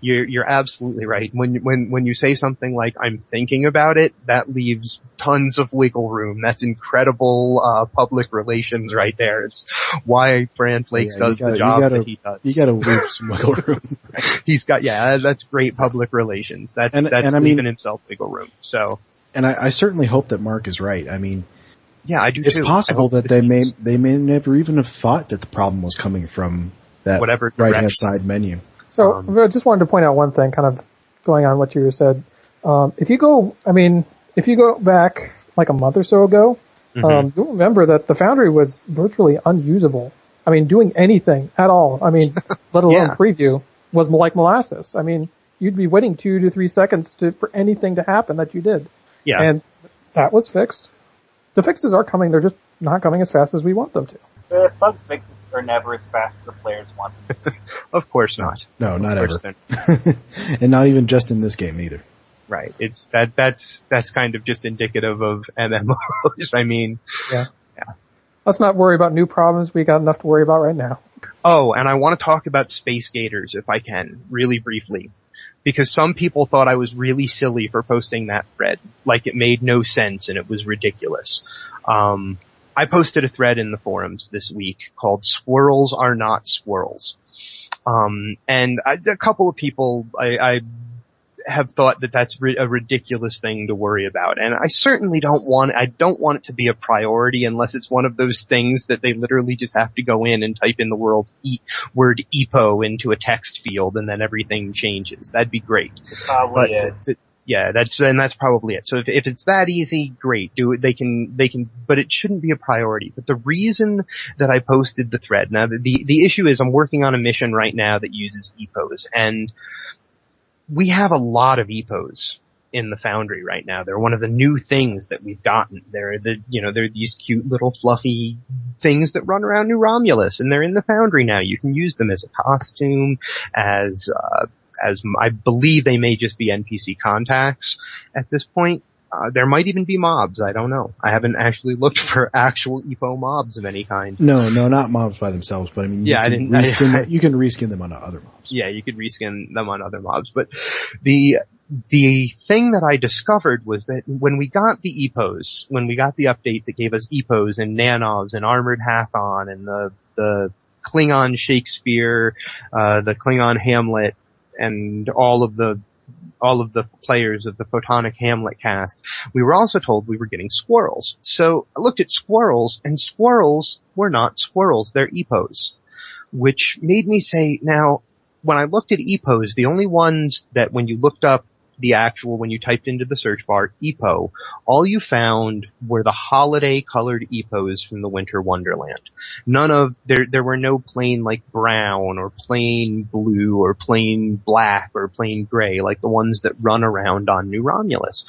You're absolutely right. When you say something like, I'm thinking about it, that leaves tons of wiggle room. That's incredible, public relations right there. It's why Brandflakes does the job that he does. You gotta leave some wiggle room. He's got, that's great public relations. That's leaving himself wiggle room. So. And I certainly hope that Mark is right. I mean, yeah, I do it's too. possible that they may never even have thought that the problem was coming from that right-hand side menu. So I just wanted to point out one thing, kind of going on what you said. If you go back like a month or so ago, you'll remember that the Foundry was virtually unusable. I mean, doing anything at all. I mean, let alone preview was like molasses. I mean, you'd be waiting 2 to 3 seconds for anything to happen that you did. Yeah. And that was fixed. The fixes are coming. They're just not coming as fast as we want them to. The bug fixes are never as fast as the players want them to be. Of course not. No, not ever. And not even just in this game either. Right. It's that's kind of just indicative of MMOs. I mean, yeah. Let's not worry about new problems. We got enough to worry about right now. Oh, and I want to talk about Space Gators if I can, really briefly. Because some people thought I was really silly for posting that thread. Like it made no sense and it was ridiculous. I posted a thread in the forums this week called Squirrels Are Not Squirrels. And a couple of people I have thought that that's a ridiculous thing to worry about. And I certainly don't want it to be a priority unless it's one of those things that they literally just have to go in and type in the word EPO into a text field and then everything changes. That'd be great. Probably is. Yeah, that's probably it. So if it's that easy, great. Do it. They can, but it shouldn't be a priority. But the reason that I posted the thread, now the issue is I'm working on a mission right now that uses EPOs, and we have a lot of EPOs in the Foundry right now. They're one of the new things that we've gotten. They're these cute little fluffy things that run around New Romulus, and they're in the Foundry now. You can use them as a costume, as I believe they may just be NPC contacts at this point. There might even be mobs. I don't know. I haven't actually looked for actual EPO mobs of any kind. No, not mobs by themselves, but I mean, you can reskin them on other mobs. Yeah, you could reskin them on other mobs. But the thing that I discovered was that when we got the EPOs, when we got the update that gave us EPOs and Nanovs and Armored Hathon and the Klingon Shakespeare, the Klingon Hamlet, and all of the players of the Photonic Hamlet cast, we were also told we were getting squirrels. So I looked at squirrels, and squirrels were not squirrels, they're EPOs. Which made me say, now, when I looked at EPOs, the only ones that when you looked up when you typed into the search bar, EPO, all you found were the holiday colored EPOs from the Winter Wonderland. There were no plain like brown or plain blue or plain black or plain gray like the ones that run around on New Romulus.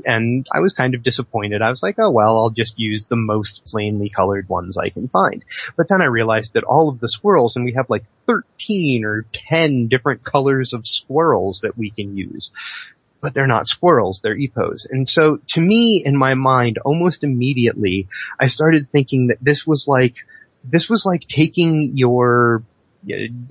And I was kind of disappointed. I was like, oh well, I'll just use the most plainly colored ones I can find. But then I realized that all of the squirrels, and we have like 13 or 10 different colors of squirrels that we can use. But they're not squirrels, they're EPOs. And so, to me, in my mind, almost immediately, I started thinking that this was like taking your,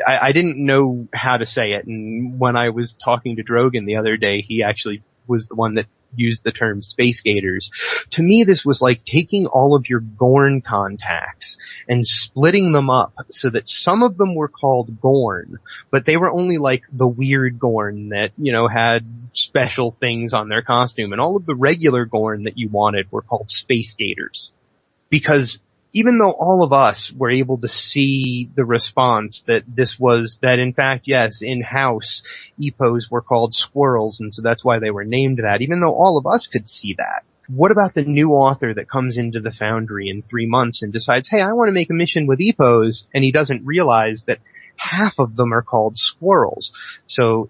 I didn't know how to say it, and when I was talking to Drogan the other day, he actually was the one that used the term Space Gators. To me, this was like taking all of your Gorn contacts and splitting them up so that some of them were called Gorn, but they were only like the weird Gorn that, had special things on their costume, and all of the regular Gorn that you wanted were called Space Gators. Because even though all of us were able to see the response that in fact, yes, in-house EPOs were called squirrels, and so that's why they were named that, even though all of us could see that. What about the new author that comes into the Foundry in 3 months and decides, hey, I want to make a mission with EPOs, and he doesn't realize that half of them are called squirrels. So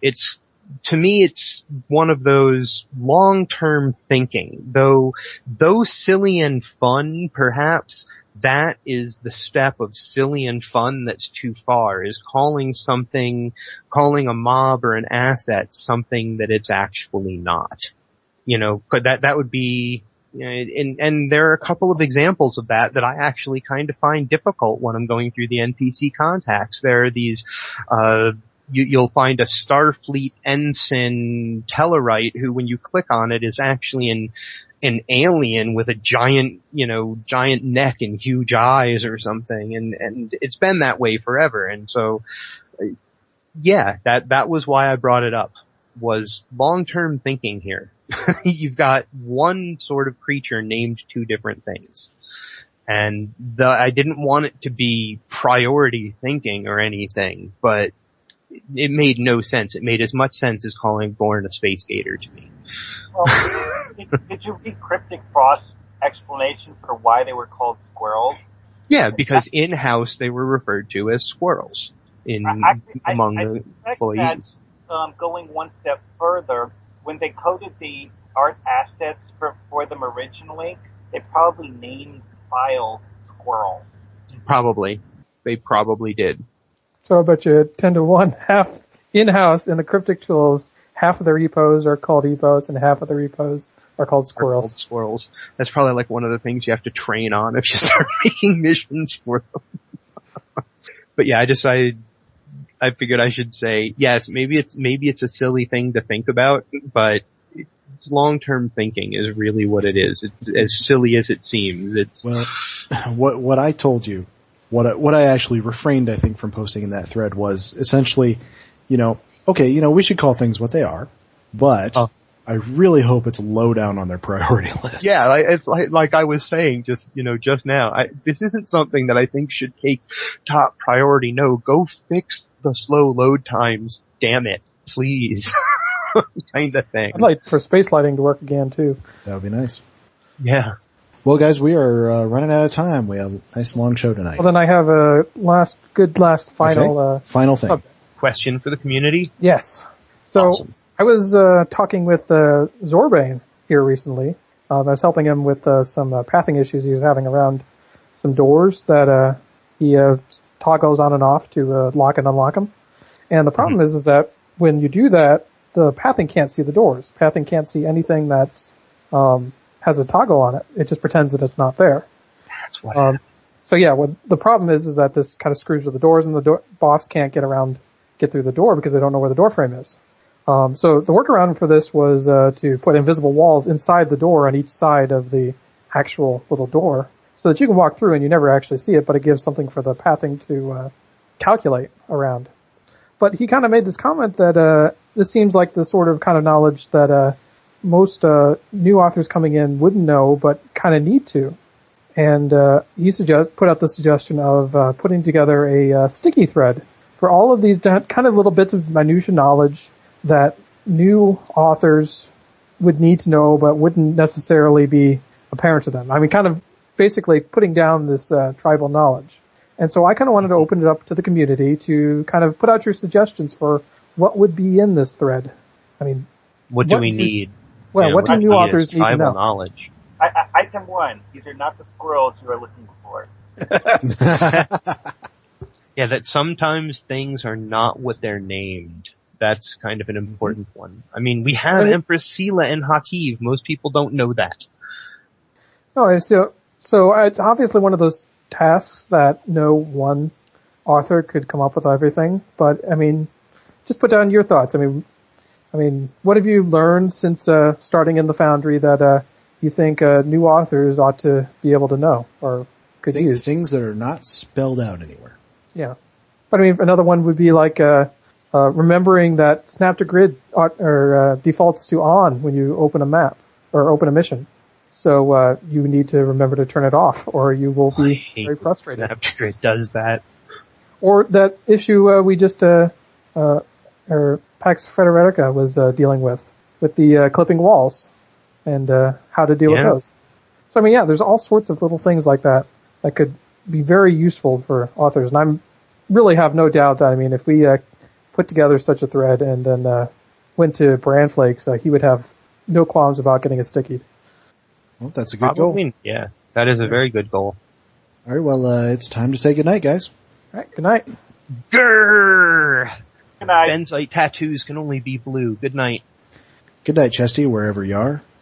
to me, it's one of those long-term thinking. Though silly and fun, perhaps, that is the step of silly and fun that's too far, is calling a mob or an asset something that it's actually not. That would be, and there are a couple of examples of that I actually kind of find difficult when I'm going through the NPC contacts. There are these, you'll find a Starfleet ensign Tellarite who, when you click on it, is actually an alien with a giant neck and huge eyes or something, and it's been that way forever. And so, yeah, that was why I brought it up, was long-term thinking here. You've got one sort of creature named two different things. And I didn't want it to be priority thinking or anything, but it made no sense. It made as much sense as calling Gorn a Space Gator to me. Well, did you read Cryptic Frost explanation for why they were called squirrels? Yeah, because in-house they were referred to as squirrels among the employees. That, going one step further, when they coded the art assets for them originally, they probably named files squirrel. Probably. They probably did. So I bet you 10 to 1, half in-house in the cryptic tools, half of the repos are called EPOs and half of the repos are called squirrels. That's probably like one of the things you have to train on if you start making missions for them. But yeah, I figured I should say, yes, maybe it's a silly thing to think about, but it's long-term thinking is really what it is. It's as silly as it seems. What I told you, what I actually refrained, I think, from posting in that thread was essentially, we should call things what they are, but I really hope it's low down on their priority list. Yeah, it's like I was saying just now. This isn't something that I think should take top priority. No, go fix the slow load times. Damn it, please. Kind of thing. I'd like for space lighting to work again too. That would be nice. Yeah. Well, guys, we are running out of time. We have a nice long show tonight. Well, then I have a final final thing. Question for the community? Yes. So awesome. I was talking with Zorbane here recently. I was helping him with some pathing issues he was having around some doors that he toggles on and off to lock and unlock them. And the problem is that when you do that, the pathing can't see the doors. Pathing can't see anything that's has a toggle on it. It just pretends that it's not there. That's what. So yeah, the problem is that this kind of screws with the doors, and the boss can't get through the door because they don't know where the door frame is. So the workaround for this was to put invisible walls inside the door on each side of the actual little door, so that you can walk through and you never actually see it, but it gives something for the pathing to calculate around. But he kind of made this comment that this seems like the sort of kind of knowledge that most new authors coming in wouldn't know, but kind of need to. And he put out the suggestion of putting together a sticky thread for all of these kind of little bits of minutiae knowledge that new authors would need to know, but wouldn't necessarily be apparent to them. I mean, kind of basically putting down this tribal knowledge. And so I kind of wanted to open it up to the community to kind of put out your suggestions for what would be in this thread. I mean, what do we need? Well, what do new authors need to know? Knowledge. Item 1, these are not the squirrels you are looking for. Yeah, that sometimes things are not what they're named. That's kind of an important one. I mean, we have Empress Sela and Hakiv. Most people don't know that. No, so it's obviously one of those tasks that no one author could come up with everything. But I mean, just put down your thoughts. I mean, what have you learned since starting in the Foundry that you think new authors ought to be able to know or could use? Things that are not spelled out anywhere. Yeah. But I mean, another one would be like remembering that Snap to Grid defaults to on when you open a map or open a mission. So you need to remember to turn it off, or you will be very frustrated. Snap to Grid does that. Or that issue we just or Pax Frederica was dealing with the clipping walls and how to deal with those. So I mean, yeah, there's all sorts of little things like that that could be very useful for authors, and I'm really have no doubt that, I mean, if we put together such a thread and then went to Brand Flakes, he would have no qualms about getting it stickied. Well, that's a good goal. Yeah, that is a very good goal. All right, well, it's time to say goodnight, guys. All right, good night. Grrr! Good night. Benzite tattoos can only be blue. Good night. Good night, Chesty, wherever you are.